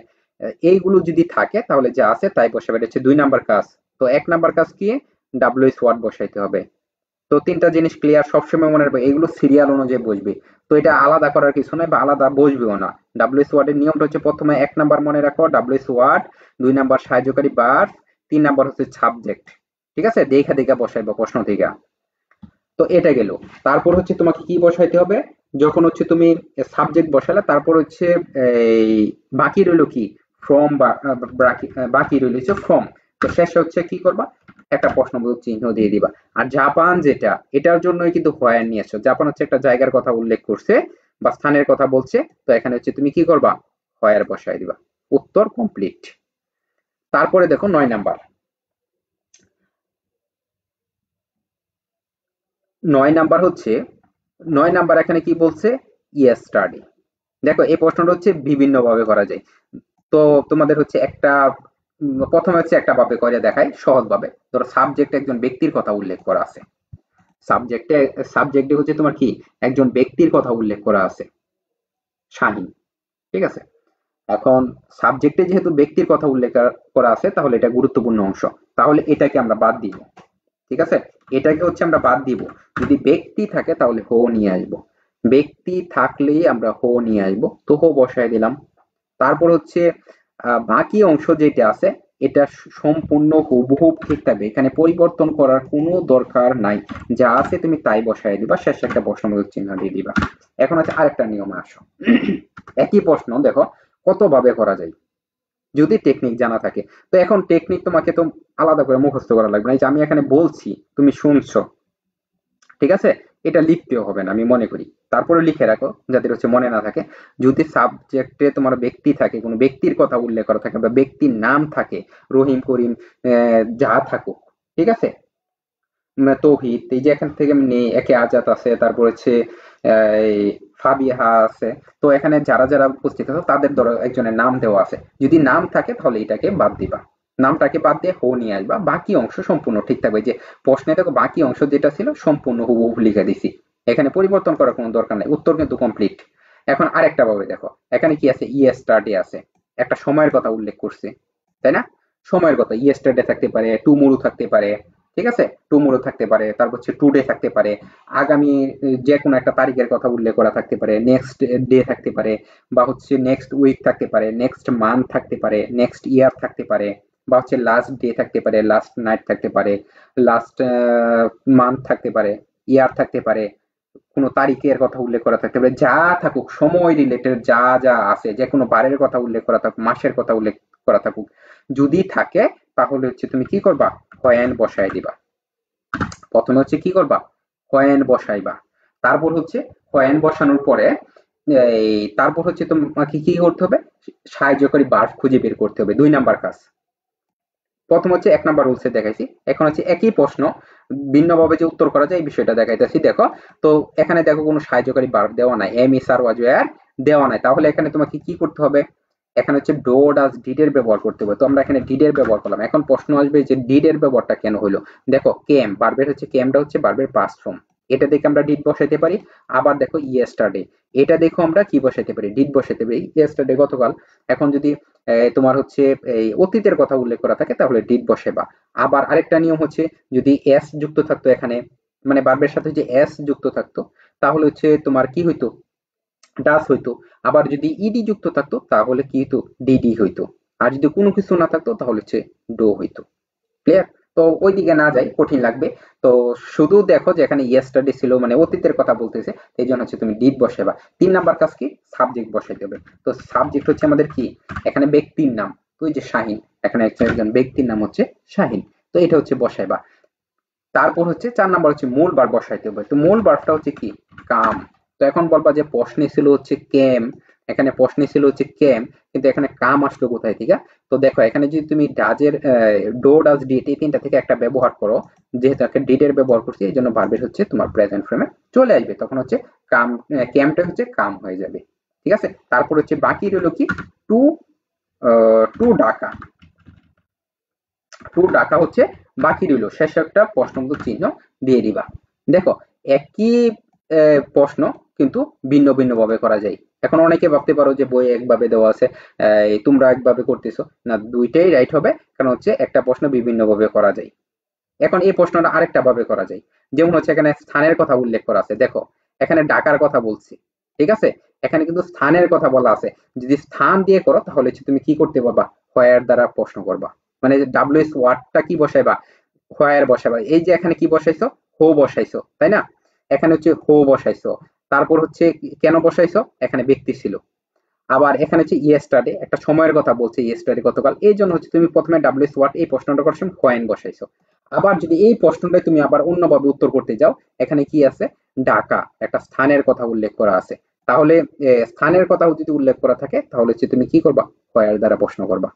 এইগুলো যদি থাকে তাহলে যা আছে তাই বসাবে। এটা হচ্ছে 2 নাম্বার কাজ। তো 1 নাম্বার কাজ কি? ডাব্লিউএস ওয়ার্ড বসাইতে হবে। তো 3টা জিনিস ক্লিয়ার, সবসময় মনে রাখবে। এগুলো সিরিয়াল অনুযায়ী বসবে। তো এটা আলাদা করার কিছু নয়, বা আলাদা বসবেও না। ডাব্লিউএস ওয়ার্ডের নিয়মটা হচ্ছে প্রথমে 1 নাম্বার মনে রাখো ডাব্লিউএস ওয়ার্ড, 2 নাম্বার সাহায্যকারী ভার্ব, 3 নাম্বার হচ্ছে সাবজেক্ট। ঠিক আছে, দেখা দেখা বসাইবা প্রশ্ন থেকে। তো এটা গেল। তারপর হচ্ছে তোমাকে কি বসাইতে হবে? যখন হচ্ছে তুমি সাবজেক্ট বসালে, তারপর হচ্ছে এই বাকি রইলো কি? ফ্রম, বা বাকি রইল হচ্ছে ফ্রম। তো শেষে হচ্ছে কি করবা? একটা প্রশ্নবোধক চিহ্ন দিয়ে দিবা। আর জাপান যেটা, এটার জন্যই কিন্তু হোয়ার নিয়ে আসছো। জাপান হচ্ছে একটা জায়গার কথা উল্লেখ করছে বা স্থানের কথা বলছে। তো এখানে হচ্ছে তুমি কি করবা? হোয়ার বসাই দিবা। উত্তর কমপ্লিট। তারপরে দেখো 9 নাম্বার। 9 নাম্বার হচ্ছে, 9 নাম্বার এখানে কি বলছে? ইয়েস্টারডে। দেখো এই প্রশ্নটা হচ্ছে বিভিন্ন ভাবে করা যায়। তো তোমাদের হচ্ছে একটা, প্রথমে হচ্ছে একটা ভাবে করে দেখায় সহজ ভাবে। ধরো সাবজেক্ট একজন ব্যক্তির কথা উল্লেখ করা আছে। সাবজেক্টে, সাবজেক্টে হচ্ছে তোমার কি? একজন ব্যক্তির কথা উল্লেখ করা আছে, শাহিন। ঠিক আছে, এখন সাবজেক্টে যেহেতু ব্যক্তির কথা উল্লেখ করা আছে, তাহলে এটা গুরুত্বপূর্ণ অংশ। তাহলে এটাকে আমরা বাদ দিব। ঠিক আছে, এটাকে হচ্ছে আমরা বাদ দিব। যদি ব্যক্তি থাকে তাহলে হো নিয়ে আসবো। ব্যক্তি থাকলেই আমরা হো নিয়ে আসবো। তো হো বসায় দিলাম। তারপর হচ্ছে বাকি অংশ যেটা আছে, এটা সম্পূর্ণ হুবহু ঠিক থাকবে। এখানে পরিবর্তন করার কোনো দরকার নাই। যা আছে তুমি তাই বসায় দিবা, শেষে একটা প্রশ্নবোধক চিহ্ন দিয়ে দিবা। এখন হচ্ছে আরেকটা নিয়মে আসো। একই প্রশ্ন দেখো কত ভাবে করা যায়, যদি টেকনিক জানা থাকে। তো এখন টেকনিক তোমাকে তো আলাদা করে মুখস্থ করা লাগবে না। এই যে আমি এখানে বলছি, তুমি শুনছো, ঠিক আছে, এটা লিখতেও হবে না আমি মনে করি। তারপরে লিখে রাখো যাদের হচ্ছে মনে না থাকে। যদি সাবজেক্টে তোমার ব্যক্তি থাকে, কোনো ব্যক্তির কথা উল্লেখ করা থাকে, বা ব্যক্তির নাম থাকে, রহিম, করিম, যা থাকুক, ঠিক আছে, তৌহিদ, এই যে এখান থেকে নেই, একে আজাদ আছে, তারপর হচ্ছে এই ফাবিহা আছে। তো এখানে যারা যারা উপস্থিত আছে তাদের ধরো একজনের নাম দেওয়া আছে। যদি নাম থাকে তাহলে এটাকে বাদ দিবা। নামটাকে বাদ দিয়ে হো নিয়ে আসবা। বাকি অংশ সম্পূর্ণ ঠিক থাকবে। যে প্রশ্নে দেখো বাকি অংশ যেটা ছিল সম্পূর্ণ হুবহু লিখে দিছি। এখানে পরিবর্তন করার কোনো দরকার নেই। উত্তর কিন্তু কমপ্লিট। এখন আরেকটা ভাবে দেখো, এখানে কি আছে? ইয়েস্টারডে আছে, একটা সময়ের কথা উল্লেখ করছে, তাই না? সময়ের কথা ইয়েস্টারডে থাকতে পারে, টুমরো থাকতে পারে, ঠিক আছে, টুমরো থাকতে পারে, তারপর হচ্ছে টুডে থাকতে পারে, আগামী যে কোনো একটা তারিখের কথা উল্লেখ করা থাকতে পারে, নেক্সট ডে থাকতে পারে, বা হচ্ছে নেক্সট উইক থাকতে পারে, নেক্সট মান্থ থাকতে পারে, নেক্সট ইয়ার থাকতে পারে, বা হচ্ছে লাস্ট ডে থাকতে পারে, লাস্ট নাইট থাকতে পারে, লাস্ট মান্থ থাকতে পারে, ইয়ার থাকতে পারে, কোনো তারিখের কথা উল্লেখ করা থাকতে পারে। যা থাকুক, সময় রিলেটেড যা যা আছে, যে কোনো বারের কথা উল্লেখ করা থাকুক, মাসের কথা উল্লেখ করা থাকুক, যদি থাকে তাহলে হচ্ছে তুমি কি করবা? কয়েন বসায় দিবা। প্রথমে হচ্ছে কি করবা? কয়েন বসাইবা। তারপর হচ্ছে কয়েন বসানোর পরে এই তারপর হচ্ছে তোমাকে কি করতে হবে? সাহায্যকারী ভার্ব খুঁজে বের করতে হবে। 2 নাম্বার কাজ। প্রথম হচ্ছে 1 নাম্বার রুলসে দেখাইছি। এখন হচ্ছে একই প্রশ্ন ভিন্নভাবে যে উত্তর করা যায় এই বিষয়টা দেখাইতেছি। দেখো, তো এখানে দেখো কোনো সাহায্যকারী ভার্ব দেওয়া নাই, M, is, are, was, wire দেওয়া নাই। তাহলে এখানে তোমাকে কি করতে হবে? এখানে হচ্ছে ডো, ডাজ, ডিড এর ব্যবহার করতে হবে। তো আমরা এখানে ডিড এর ব্যবহার করলাম। এখন প্রশ্ন আসবে যে ডিড এর ব্যবহারটা কেন হলো? দেখো কেম, ভার্বের হচ্ছে কেমটা হচ্ছে ভার্বের পাস্ট ফর্ম। এটা দেখে আমরা ডিড বসাইতে পারি। আবার দেখো ইয়েস্টারডে, এটা দেখো আমরা কি বসাইতে পারি? ডিড বসাইতে পারি। ইয়েস্টারডে গতকাল। এখন যদি তোমার হচ্ছে এই অতীতের কথা উল্লেখ করা থাকে তাহলে ডিড বসাবা। আবার আরেকটা নিয়ম হচ্ছে, যদি এস যুক্ত থাকতো এখানে, মানে ভার্বের সাথে যে এস যুক্ত থাকতো, তাহলে হচ্ছে তোমার কি হইতো? ডাস হইতো। আবার যদি ইডি যুক্ত থাকতো তাহলে কি হইতো? ডিডি হইতো। আর যদি কোনো কিছু না থাকতো তাহলে হচ্ছে ডো হইতো। ক্লিয়ার? তো ওইদিকে না যাই, কঠিন লাগবে। তো শুধু দেখো যে এখানে ইয়েস্টারডে ছিল, মানে অতীতের কথা বলতেছে, এই জন্য হচ্ছে তুমি ডিড বসাবা। 3 নাম্বার কাজ কি, সাবজেক্ট বসাইতে হবে। তো সাবজেক্ট হচ্ছে আমাদের কি, এখানে ব্যক্তির নাম, তো এই যে শাহিন, এখানে একজন ব্যক্তির নাম হচ্ছে শাহিন, তো এটা হচ্ছে বসাইবা। তারপর হচ্ছে 4 নাম্বার হচ্ছে মূল ভার্ব বসাইতে হবে। তো মূল ভার্বটা হচ্ছে কি, কাম। তো এখন বলবা যে প্রশ্নে ছিল হচ্ছে কেম, এখানে প্রশ্নে ছিল হচ্ছে কেম, কিন্তু এখানে কাম আসলো কোথায় থেকে? তো দেখো এখানে যদি তুমি ডাজের ডো ডাজ ডিড এই তিনটা থেকে একটা ব্যবহার করো, যেহেতু একটা ডিডের ব্যবহার করছি এই জন্য ভার্বের হচ্ছে তোমার প্রেজেন্ট ফ্রেমে চলে আসবে, তখন হচ্ছে কাম, কেমটা হচ্ছে কাম হয়ে যাবে। ঠিক আছে, তারপর হচ্ছে বাকি রইল কি, টু, টু ডাকা। টু ডাকা হচ্ছে বাকি রইল, শেষে একটা প্রশ্নবোধক চিহ্ন দিয়ে দিবা। দেখো একই প্রশ্ন কিন্তু ভিন্ন ভিন্ন ভাবে করা যায়। এখন অনেকে ভাবতে পারো যে বই একভাবে দেওয়া আছে, তোমরা একভাবে করতেছো না, দুইটাই রাইট হবে, কারণ হচ্ছে একটা প্রশ্ন বিভিন্ন ভাবে করা যায়। এখন এই প্রশ্নটা আরেকটা ভাবে করা যায়, যেমন হচ্ছে এখানে স্থানের কথা উল্লেখ করা আছে, দেখো এখানে ঢাকার কথা বলছি, ঠিক আছে, এখানে কিন্তু স্থানের কথা বলা আছে। যদি স্থান দিয়ে করো তাহলে হচ্ছে তুমি কি করতে পারবা, হোয়ার দ্বারা প্রশ্ন করবা, মানে ডাব্লিউএস ওয়ার্ডটা কি বসাইবা, হোয়ার বসাবা। এই যে এখানে কি বসাইছো, হো বসাইছো, তাই না, এখানে হচ্ছে হো বসাইছো। তারপর হচ্ছে কেন বসাইছো, এখানে ব্যক্তি ছিল। আবার এখানে হচ্ছে ইয়েস্টারডে, একটা সময়ের কথা বলছে, ইয়েস্টারডে গতকাল, এই জন্য হচ্ছে তুমি প্রথমে ডাব্লিউএস ওয়ার্ড এই প্রশ্নটা করছো হোয়েন বসাইছো। আবার যদি এই প্রশ্নটাই তুমি আবার অন্যভাবে উত্তর করতে যাও, এখানে কি আছে, ঢাকা, একটা স্থানের কথা উল্লেখ করা আছে, তাহলে স্থানের কথা যদি উল্লেখ করা থাকে তাহলে হচ্ছে তুমি কি করবা, হোয়ার দ্বারা প্রশ্ন করবা।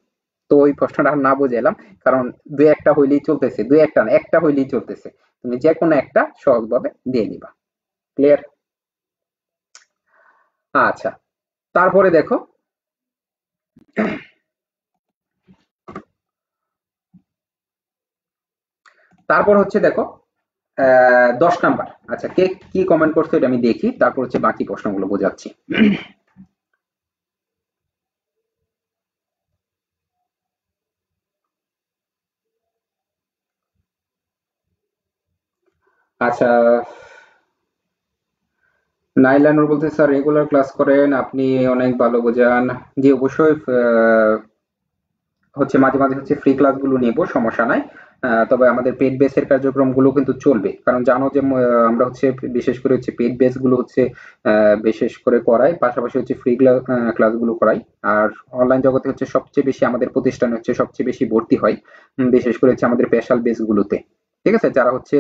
তো ওই প্রশ্নটা আর না বুঝে এলাম, কারণ দুই একটা হইলেই চলতেছে, দুই একটা না, একটা হইলেই চলতেছে, তুমি যে কোনো একটা সহজভাবে দিয়ে নিবা। ক্লিয়ার? আচ্ছা, তারপরে দেখো, তারপর হচ্ছে দেখো 10 নাম্বার। আচ্ছা, কে কি কমেন্ট করছো এটা আমি দেখি, তারপর হচ্ছে বাকি প্রশ্নগুলো বোঝাচ্ছি। আচ্ছা, নাইলানুর বলতে, স্যার রেগুলার ক্লাস করেন, আপনি অনেক ভালো বোঝান। জি অবশ্যই, হচ্ছে মাঝে মাঝে হচ্ছে ফ্রি ক্লাসগুলো নেব, সমস্যা নাই। তবে আমাদের পেড বেসের কার্যক্রমগুলো কিন্তু চলবে, কারণ জানো যে আমরা হচ্ছে বিশেষ করে হচ্ছে পেড বেস গুলো হচ্ছে বিশেষ করে করাই, পাশাপাশি হচ্ছে ফ্রি ক্লাসগুলো করাই। আর অনলাইন জগতে হচ্ছে সবচেয়ে বেশি আমাদের প্রতিষ্ঠানে হচ্ছে সবচেয়ে বেশি ভর্তি হয়, বিশেষ করে হচ্ছে আমাদের স্পেশাল বেস গুলোতে। ঠিক আছে, যারা হচ্ছে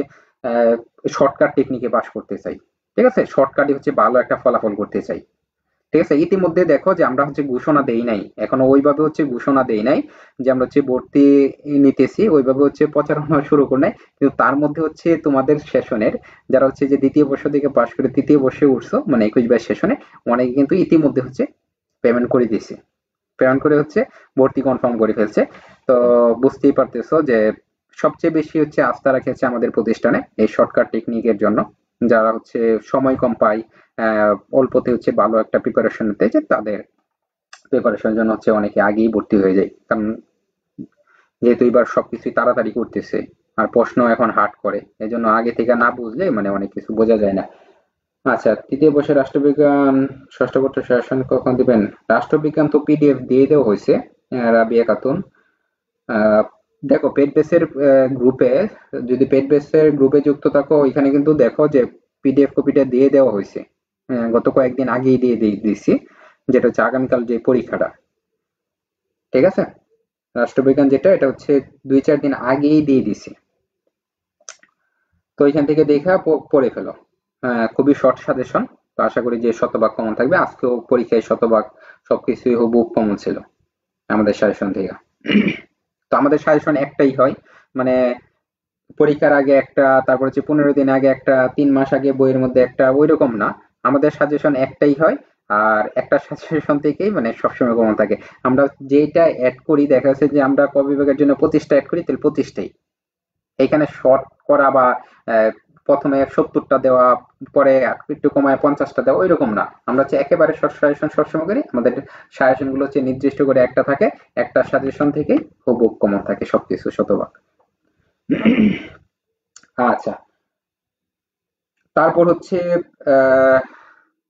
শর্টকাট টেকনিকে পাস করতে চাই, ঠিক আছে, শর্টকাটই হচ্ছে ভালো একটা ফলাফল করতে চাই। ঠিক আছে, ইতিমধ্যে দেখো যে আমরা হচ্ছে ঘোষণা দেই নাই, এখনো ওইভাবে হচ্ছে ঘোষণা দেই নাই যে আমরা হচ্ছে ভর্তি নিতেছি, ওইভাবে হচ্ছে প্রচারণা শুরু করে নাই, কিন্তু তার মধ্যে হচ্ছে তোমাদের সেশনের যারা হচ্ছে যে দ্বিতীয় বর্ষ থেকে পাশ করে তৃতীয় বর্ষে উঠছো, মানে 21-22 সেশনে, অনেকে কিন্তু ইতিমধ্যে হচ্ছে পেমেন্ট করে দিছে, পেমেন্ট করে হচ্ছে ভর্তি কনফার্ম করে ফেলছে। তো বুঝতেই পারতেছো যে সবচেয়ে বেশি হচ্ছে আস্থা রাখেছে আমাদের প্রতিষ্ঠানে এই শর্টকাট টেকনিকের জন্য, যারা হচ্ছে সময় কম পায়, অল্পতে হচ্ছে ভালো একটা প্রিপারেশন নিতে, যে তাদের প্রিপারেশনের জন্য হচ্ছে অনেকে আগেই ভর্তি হয়ে যায়, কারণ যেহেতু এবার সবকিছুই তাড়াতাড়ি করতেছে আর প্রশ্ন এখন হার্ড করে, এই জন্য আগে থেকে না বুঝলে মানে অনেক কিছু বোঝা যায় না। আচ্ছা, তৃতীয় বর্ষে রাষ্ট্রবিজ্ঞান ষষ্ঠ পত্র সেশন কখন দিবেন? রাষ্ট্রবিজ্ঞান তো পিডিএফ দিয়ে দেওয়া হয়েছে, রাবিয়া খাতুন। আহ, দেখো পেড বেসের গ্রুপে, যদি পেড বেসের গ্রুপে যুক্ত থাকো, ওইখানে কিন্তু দেখো যে পিডিএফ কপিটা দিয়ে দেওয়া হয়েছে, গত কয়েকদিন আগেই দিয়েছি, যেটা হচ্ছে আগামীকাল যে পরীক্ষাটা, ঠিক আছে, রাষ্ট্রবিজ্ঞান যেটা, এটা হচ্ছে 2-4 দিন আগেই দিয়ে দিছি। তো এখান থেকে দেখা পড়ে ফেলো। খুবই শর্ট সাজেশন, তো আশা করি যে শতভাগ কমন থাকবে, আজকেও পরীক্ষায় শতভাগ সবকিছুই হুবহু কমন ছিল আমাদের সাজেশন থেকে। তো আমাদের সাজেশন একটাই হয়, মানে পরীক্ষার আগে একটা, তারপর হচ্ছে 15 দিন আগে একটা, 3 মাস আগে বইয়ের মধ্যে একটা, ওইরকম না, আমাদের সাজেশন একটাই হয়। আর একটা সাজেশন থেকেই মানে সবসময় কমন থাকে। আমরা যেটা অ্যাড করি, দেখা যাচ্ছে যে আমরা ক বিভাগের জন্য 25টা অ্যাড করি, তাহলে 25টাই এইখানে শর্ট করা বা প্রথমে 70টা দেওয়া, পরে একটু কমায় 50টা দেওয়া, ওইরকম না, আমরা হচ্ছে একেবারে শর্ট সাজেশন সবসময় করি। আমাদের সাজেশন গুলো হচ্ছে নির্দিষ্ট করে একটা থাকে, একটা সাজেশন থেকেই হুবহু কমন থাকে সবকিছু শতভাগ। আচ্ছা, তারপর হচ্ছে আহ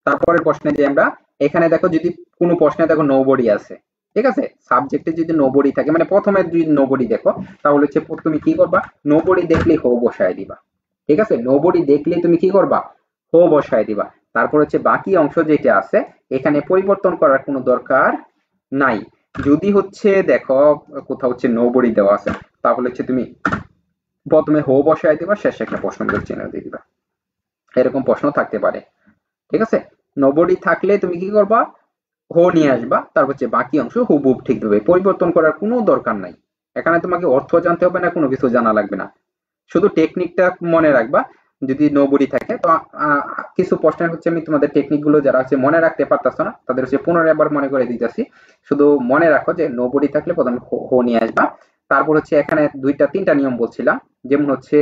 তারপরের প্রশ্নে যে আমরা, এখানে দেখো যদি কোনো প্রশ্নে দেখো নোবডি আছে, ঠিক আছে, সাবজেক্টে যদি নোবডি থাকে, মানে প্রথমে যদি নোবডি দেখো, তাহলে হচ্ছে তুমি কি করবা, নোবডি দেখলেই হো বসায় দিবা। ঠিক আছে, নোবডি দেখলেই তুমি কি করবা, হো বসায় দিবা। তারপর হচ্ছে বাকি অংশ যেটা আছে, এখানে পরিবর্তন করার কোনো দরকার নাই। যদি হচ্ছে দেখো কোথাও হচ্ছে নোবডি দেওয়া আছে, তাহলে হচ্ছে তুমি প্রথমে হো বসায় দিবা, শেষে একটা প্রশ্নবোধক চিহ্ন দিয়ে দিবা। এরকম প্রশ্ন থাকতে পারে। ঠিক আছে, নোবডি থাকলে তুমি কি করবা, হো নিয়ে আসবা, তারপর হচ্ছে বাকি অংশ হুবহুব ঠিক দেবে, পরিবর্তন করার কোনো দরকার নাই। এখানে তোমাকে অর্থ জানতে হবে না, কোনো কিছু জানা লাগবে না, শুধু টেকনিকটা মনে রাখবা। যদি নোবডি থাকে তো কিছু প্রশ্নের হচ্ছে আমি তোমাদের টেকনিক গুলো যারা হচ্ছে মনে রাখতে পারতেছো না, তাদের হচ্ছে পুনরায় আবার মনে করে দিতেছি। শুধু মনে রাখো যে নোবডি থাকলে প্রথমে হো নিয়ে আসবা। তারপর হচ্ছে এখানে দুইটা তিনটা নিয়ম বলছিলাম, যেমন হচ্ছে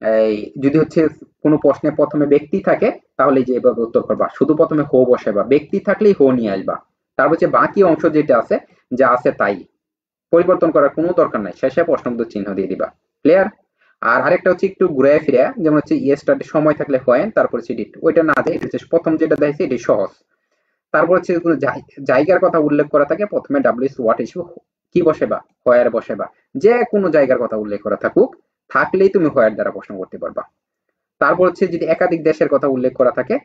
এই যদি হচ্ছে কোনো প্রশ্নে প্রথমে ব্যক্তি থাকে, তাহলে যে এভাবে উত্তর করবা, শুধু প্রথমে হো বসাবা, ব্যক্তি থাকলেই হো নিয়ে আসবা। তারপর হচ্ছে বাকি অংশ যেটা আছে, যা আছে তাই, পরিবর্তন করার কোনো দরকার নাই, শেষে প্রশ্নবোধক চিহ্ন দিয়ে দিবা। ক্লিয়ার? আর আরেকটা হচ্ছে একটু ঘুরে ফিরে, যেমন হচ্ছে ইয়েস্টারডে সময় থাকলে হয়, তারপর হচ্ছে ডিড, ওইটা না দেয়, এটা হচ্ছে প্রথম যেটা দেখছে এটি সহজ। তারপর হচ্ছে কোনো জায়গার কথা উল্লেখ করা থাকে, প্রথমে ডাব্লিউএস হোয়াট ইস্যু কি বসেবা, হোয়ার বসেবা। যে কোনো জায়গার কথা উল্লেখ করা থাকুক, থাকলেই তুমি হোয়ার দ্বারা প্রশ্ন করতে পারবা। তারপর হচ্ছে যদি একাধিক দেশের কথা উল্লেখ করা থাকে,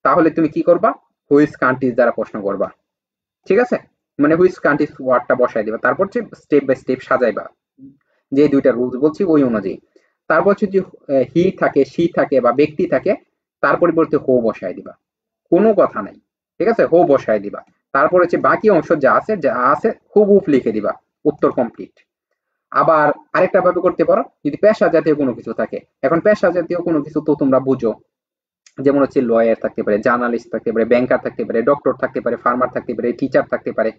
তাহলে তুমি কি করবা, হুইচ কান্ট্রিজ দ্বারা প্রশ্ন করবা। ঠিক আছে, মানে হুইচ কান্ট্রিজ ওয়ার্ডটা বসাই দিবা, তারপর হচ্ছে স্টেপ বাই স্টেপ সাজাইবা, যে দুইটা রুলস বলছি ওই অনুযায়ী। তারপর হচ্ছে যদি হি থাকে, সি থাকে বা ব্যক্তি থাকে, তার পরিবর্তে হো বসায় দিবা, কোনো কথা নাই। ঠিক আছে, হো বসায় দিবা। তারপর হচ্ছে বাকি অংশ যা আছে হুবহুব লিখে দিবা, উত্তর কমপ্লিট। আবার আরেকটা ভাবে করতে পারো, যদি পেশা জাতীয় কোনো কিছু থাকে, এখন পেশা জাতীয় কোনো কিছু তো তোমরা বুঝো, যেমন হচ্ছে লয়ার থাকতে পারে, জার্নালিস্ট থাকতে পারে, ব্যাংকার থাকতে পারে, ডক্টর থাকতে পারে, ফার্মার থাকতে পারে, টিচার থাকতে পারে।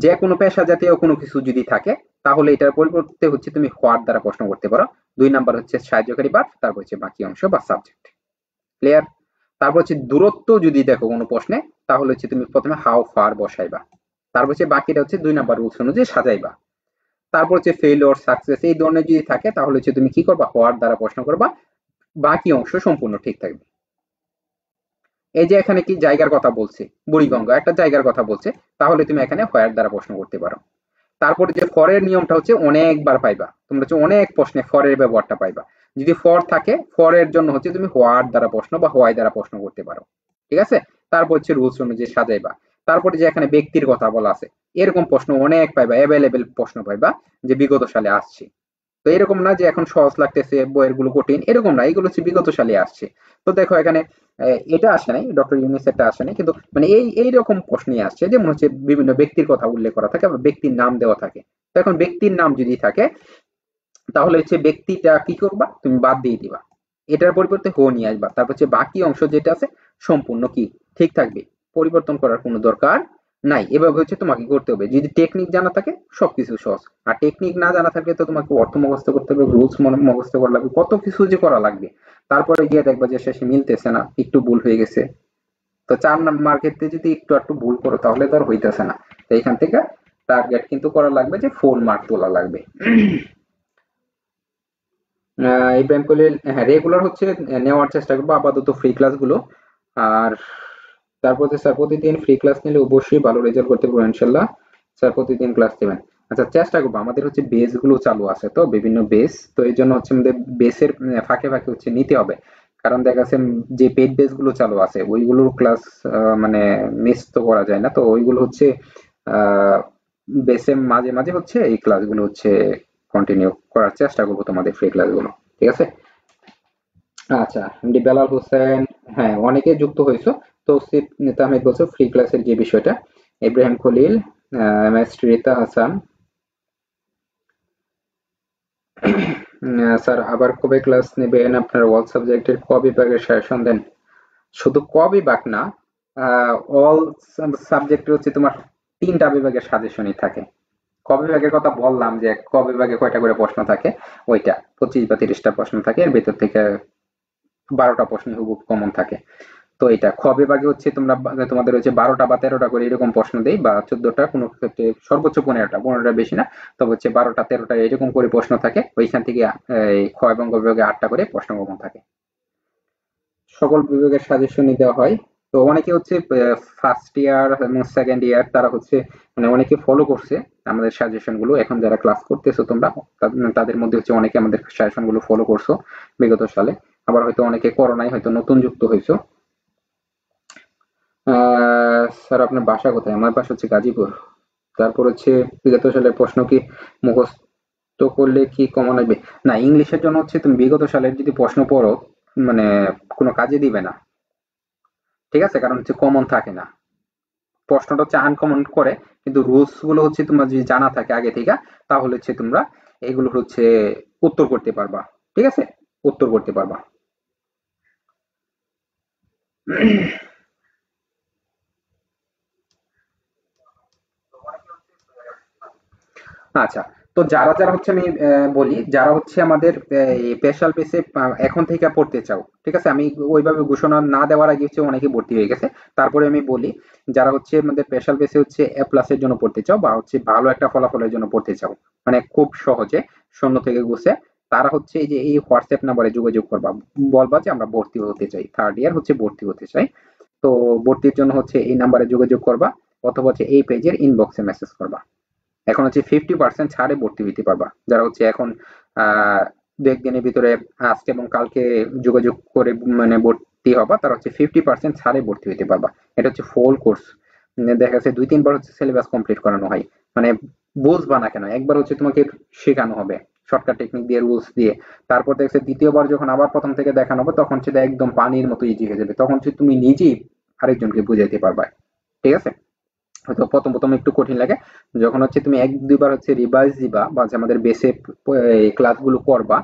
যে কোনো পেশা জাতীয় কোনো কিছু যদি থাকে, তাহলে এটার পরিবর্তে হচ্ছে তুমি হোয়াট দ্বারা প্রশ্ন করতে পারো। ২ নাম্বার হচ্ছে সাহায্যকারী ভার্ব, তারপর হচ্ছে বাকি অংশ বা সাবজেক্ট। ক্লিয়ার? তারপর হচ্ছে দূরত্ব যদি দেখো কোনো প্রশ্নে, তাহলে হচ্ছে তুমি প্রথমে হাউ ফার বসাইবা। তারপর হচ্ছে বাকিটা হচ্ছে ২ নাম্বার রুলস অনুযায়ী সাজাইবা। তারপর হচ্ছে ফেইলিউর, সাকসেস এই ধরনের যদি থাকে, তাহলে হচ্ছে তুমি কি করবা, হোয়াট দ্বারা প্রশ্ন করবা। বাকি অংশ সম্পূর্ণ ঠিক থাকবে। এই যে এখানে কি জায়গার কথা বলছে, বুড়িগঙ্গা একটা জায়গার কথা বলছে, তাহলে তুমি এখানে হোয়ার দ্বারা প্রশ্ন করতে পারো। তারপরে যে ফরের নিয়মটা হচ্ছে অনেকবার পাইবা, তোমরা হচ্ছে অনেক প্রশ্নে ফরের ব্যবহারটা পাইবা। যদি ফর থাকে, ফরের জন্য হচ্ছে তুমি হোয়াট দ্বারা প্রশ্ন বা হোয়াই দ্বারা প্রশ্ন করতে পারো। ঠিক আছে, তারপর হচ্ছে রুলস অনুযায়ী সাজাইবা। তারপরে যে এখানে ব্যক্তির কথা বলা আছে, এরকম প্রশ্ন অনেক পাইবা, অ্যাভেলেবেল প্রশ্ন পাইবা, যে বিগত সালে আসছে। তো এরকম না যে এখন সহজ লাগতেছে, বইয়ের গুলো কঠিন, এরকম না, এগুলো হচ্ছে বিগত সালে আসছে। তো দেখো এখানে এটা আসে নাই, ডক্টর ইউনিস এটা আসে নাই, কিন্তু মানে এইরকম প্রশ্নই আসছে, যেমন হচ্ছে বিভিন্ন ব্যক্তির কথা উল্লেখ করা থাকে বা ব্যক্তির নাম দেওয়া থাকে। তো এখন ব্যক্তির নাম যদি থাকে, তাহলে হচ্ছে ব্যক্তিটা কি করবা, তুমি বাদ দিয়ে দিবা, এটার পরিবর্তে হো নিয়ে আসবা। তারপর হচ্ছে বাকি অংশ যেটা আছে সম্পূর্ণ কি ঠিক থাকবে, পরিবর্তন করার কোনো দরকার নাই। এভাবে হচ্ছে তোমাকে করতে হবে, যদি টেকনিক জানা থাকে সবকিছু সহজ। আর টেকনিক না জানা থাকলে তো তোমাকে অর্থ মুখস্থ করতে হবে, রুলস মুখস্থ করা লাগবে, কত কিছু যে করা লাগবে। তারপরে গিয়ে দেখবা যে শেষে মিলতেছে না, একটু ভুল হয়ে গেছে। তো ৪ নাম্বার ক্ষেত্রে যদি একটু ভুল করো, তাহলে তো আর হইতেছে না। তো এখান থেকে টার্গেট কিন্তু করা লাগবে যে ফুল মার্ক তোলা লাগবে। ইব্রাহিম কলিল, হ্যাঁ রেগুলার হচ্ছে নেওয়ার চেষ্টা করবো আপাতত ফ্রি ক্লাসগুলো। আর তারপর হচ্ছে স্যার প্রতিদিন ফ্রি ক্লাস নিলে অবশ্যই ভালো রেজাল্ট করতে পারবো ইনশাল্লাহ। স্যার প্রতিদিন ক্লাস দেবেন। আচ্ছা চেষ্টা করবো, আমাদের হচ্ছে বেস গুলো চালু আছে, তো বিভিন্ন বেস, তো এই জন্য হচ্ছে আমাদের বেসের ফাঁকে ফাঁকে হচ্ছে নিতে হবে। কারণ দেখা যাচ্ছে যে পেড বেস গুলো চালু আছে, ওইগুলোর ক্লাস মানে মিস তো করা যায় না, তো ওইগুলো হচ্ছে আহ বেসে মাঝে মাঝে হচ্ছে এই ক্লাসগুলো হচ্ছে কন্টিনিউ করার চেষ্টা করবো, তোমাদের ফ্রি ক্লাসগুলো। ঠিক আছে? আচ্ছা, বেলাল হোসেন, হ্যাঁ অনেকে যুক্ত হয়েছো। তো তাহমিদ বলছো ফ্রি ক্লাসের যে বিষয়টা, Ibrahim Khalil, M S Rita Hasan, sir আবার কবে ক্লাস নেবেন, আপনার অল সাবজেক্টের ক বিভাগের সাজেশন দেন। শুধু ক বিভাগ না, অল সাবজেক্টের হচ্ছে তোমার ৩টা বিভাগের সাজেশনই থাকে। ক বিভাগের কথা বললাম যে ক বিভাগে কয়টা করে প্রশ্ন থাকে, ওইটা 25 বা 30টা প্রশ্ন থাকে, এর ভেতর থেকে 12টা প্রশ্ন হুবহু কমন থাকে। তো এটা খ বিভাগে হচ্ছে তোমাদের হচ্ছে 12টা বা 13টা করে এরকম প্রশ্ন দেই, বা 14টা, কোনো ক্ষেত্রে সর্বোচ্চ 15টা বেশি না। তবে হচ্ছে 12টা 13টা এরকম করে প্রশ্ন থাকে, ওইখান থেকে এই খ এবং গ বিভাগে 8টা করে প্রশ্ন কমন থাকে। সকল বিভাগের সাজেশনই দেওয়া হয়। তো অনেকে হচ্ছে ফার্স্ট ইয়ার এবং সেকেন্ড ইয়ার তারা হচ্ছে মানে অনেকে ফলো করছে আমাদের সাজেশন গুলো। এখন যারা ক্লাস করতেছো তোমরা তাদের মধ্যে হচ্ছে অনেকে আমাদের সাজেশন গুলো ফলো করছো বিগত সালে, আবার হয়তো অনেকে করোনায় হয়তো নতুন যুক্ত হয়েছো। স্যার আপনার বাসা কোথায়? আমার বাসা হচ্ছে গাজীপুর। তারপর হচ্ছে বিগত সালের প্রশ্ন কি মুখস্থ করলে কি কমন আসবে? না, ইংলিশের জন্য হচ্ছে তুমি বিগত সালের যদি প্রশ্ন পড়ো মানে কোনো কাজে দিবে না, ঠিক আছে? কারণ হচ্ছে কমন থাকে না, প্রশ্নটা হচ্ছে আনকমন করে, কিন্তু রুলস গুলো হচ্ছে তোমার যদি জানা থাকে আগে থেকে তাহলে হচ্ছে তোমরা এগুলো হচ্ছে উত্তর করতে পারবা, ঠিক আছে? উত্তর করতে পারবা। আচ্ছা, তো যারা যারা হচ্ছে আমি বলি যারা হচ্ছে আমাদের স্পেশাল বেসে এখন থেকে পড়তে চাও, ঠিক আছে? আমি ওইভাবে ঘোষণা না দেওয়ার আগে হচ্ছে অনেকে ভর্তি হয়ে গেছে। তারপরে আমি বলি যারা হচ্ছে আমাদের স্পেশাল বেসে হচ্ছে এ প্লাসের জন্য পড়তে চাও বা হচ্ছে ভালো একটা ফলাফলের জন্য পড়তে চাও, মানে খুব সহজে শূন্য থেকে গুছে, তারা হচ্ছে এই যে এই হোয়াটসঅ্যাপ নাম্বারে যোগাযোগ করবা, বলবা যে আমরা ভর্তি হতে চাই, থার্ড ইয়ার হচ্ছে ভর্তি হতে চাই। তো ভর্তির জন্য হচ্ছে এই নাম্বারে যোগাযোগ করবা, অথবা হচ্ছে এই পেজের ইনবক্সে মেসেজ করবা। এখন হচ্ছে 50% ছাড়ে ভর্তি হইতে পারবা যারা হচ্ছে এখন আহ দু একদিনের ভিতরে আজকে এবং কালকে যোগাযোগ করে মানে ভর্তি হবা, তারা হচ্ছে 50% ছাড়ে ভর্তি হইতে পারবা। এটা হচ্ছে ফুল কোর্স, দেখা যাচ্ছে 2-3 বার হচ্ছে সিলেবাস কমপ্লিট করানো হয়, মানে বুঝবা না কেন, একবার হচ্ছে তোমাকে শেখানো হবে শর্টকাট টেকনিক দিয়ে, রুলস দিয়ে। তারপর দেখছে দ্বিতীয়বার যখন আবার প্রথম থেকে দেখানো হবে তখন সেটা একদম পানির মতো ইজি হয়ে যাবে, তখন হচ্ছে তুমি নিজেই আরেকজনকে বুঝাইতে পারবা, ঠিক আছে? হয়তো প্রথম প্রথম একটু কঠিন লাগে, যখন হচ্ছে তুমি 1-2 বার হচ্ছে রিভাইজ দিবা বা যে আমাদের বেসে ক্লাসগুলো করবা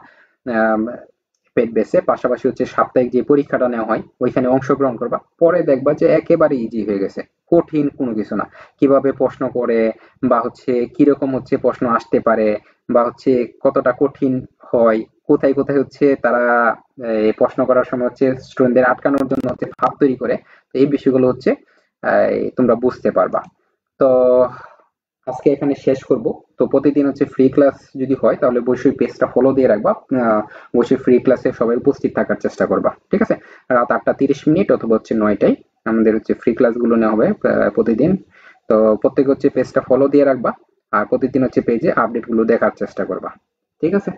পেড বেসে, পাশাপাশি হচ্ছে সাপ্তাহিক যে পরীক্ষাটা নেওয়া হয় ওইখানে অংশগ্রহণ করবা, পরে দেখবা যে একেবারে ইজি হয়ে গেছে, কঠিন কোনো কিছু না। কিভাবে প্রশ্ন করে বা হচ্ছে কিরকম হচ্ছে প্রশ্ন আসতে পারে বা হচ্ছে কতটা কঠিন হয়, কোথায় কোথায় হচ্ছে তারা প্রশ্ন করার সময় হচ্ছে স্টুডেন্টদের আটকানোর জন্য হচ্ছে ফাঁদ তৈরি করে, তো এই বিষয়গুলো হচ্ছে তোমরা বুঝতে পারবা। তো আজকে এখানে শেষ করব। তো প্রতিদিন হচ্ছে ফ্রি ক্লাস যদি হয় তাহলে অবশ্যই পেজটা ফলো দিয়ে রাখবা, অবশ্যই ফ্রি ক্লাসে সবাই উপস্থিত থাকার চেষ্টা করবা, ঠিক আছে? রাত 8টা 30 মিনিট অথবা হচ্ছে 9টায় আমাদের হচ্ছে ফ্রি ক্লাসগুলো নেওয়া হবে প্রতিদিন। তো প্রত্যেকে হচ্ছে পেজটা ফলো দিয়ে রাখবা, আর প্রতিদিন হচ্ছে পেজে আপডেটগুলো দেখার চেষ্টা করবা, ঠিক আছে?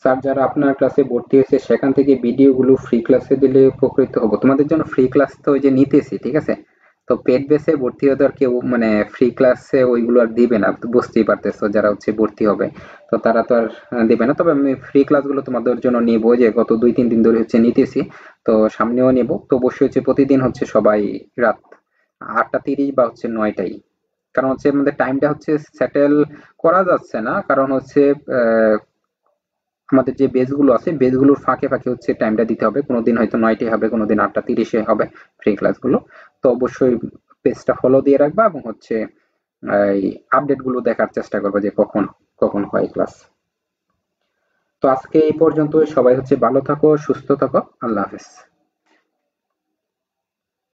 স্যার যারা আপনার ক্লাসে ভর্তি হয়েছে সেখান থেকে ভিডিওগুলো ফ্রি ক্লাসে দিলে উপকৃত হবো। তোমাদের জন্য ফ্রি ক্লাস তো ওই যে নিতেছি, ঠিক আছে? তো পেড বেসে ভর্তি হতে আর কেউ মানে ফ্রি ক্লাসে ওইগুলো আর দিবে না, তো বুঝতেই পারতেছো যারা হচ্ছে ভর্তি হবে, তো তারা তো আর দিবে না। তবে আমি ফ্রি ক্লাসগুলো তোমাদের জন্য নিবো, যে গত 2-3 দিন ধরে হচ্ছে নিতেছি, তো সামনেও নেব। তো অবশ্যই হচ্ছে প্রতিদিন হচ্ছে সবাই রাত 8টা 30 বা হচ্ছে 9টায়, কারণ হচ্ছে আমাদের টাইমটা হচ্ছে সেটেল করা যাচ্ছে না, কারণ হচ্ছে আহ, আমাদের যে বেসগুলো আছে বেসগুলোর ফাঁকে ফাঁকে হচ্ছে টাইমটা দিতে হবে, কোনোদিন হয়তো 9টায় হবে, কোনোদিন 8টা 30-এ হবে ফ্রি ক্লাসগুলো। তো অবশ্যই পেজটা ফলো দিয়ে রাখবা এবং হচ্ছে এই আপডেট গুলো দেখার চেষ্টা করবে যে কখন কখন হয় ক্লাস। তো আজকে এই পর্যন্ত, সবাই হচ্ছে ভালো থাকো, সুস্থ থাকো, আল্লাহ হাফেজ।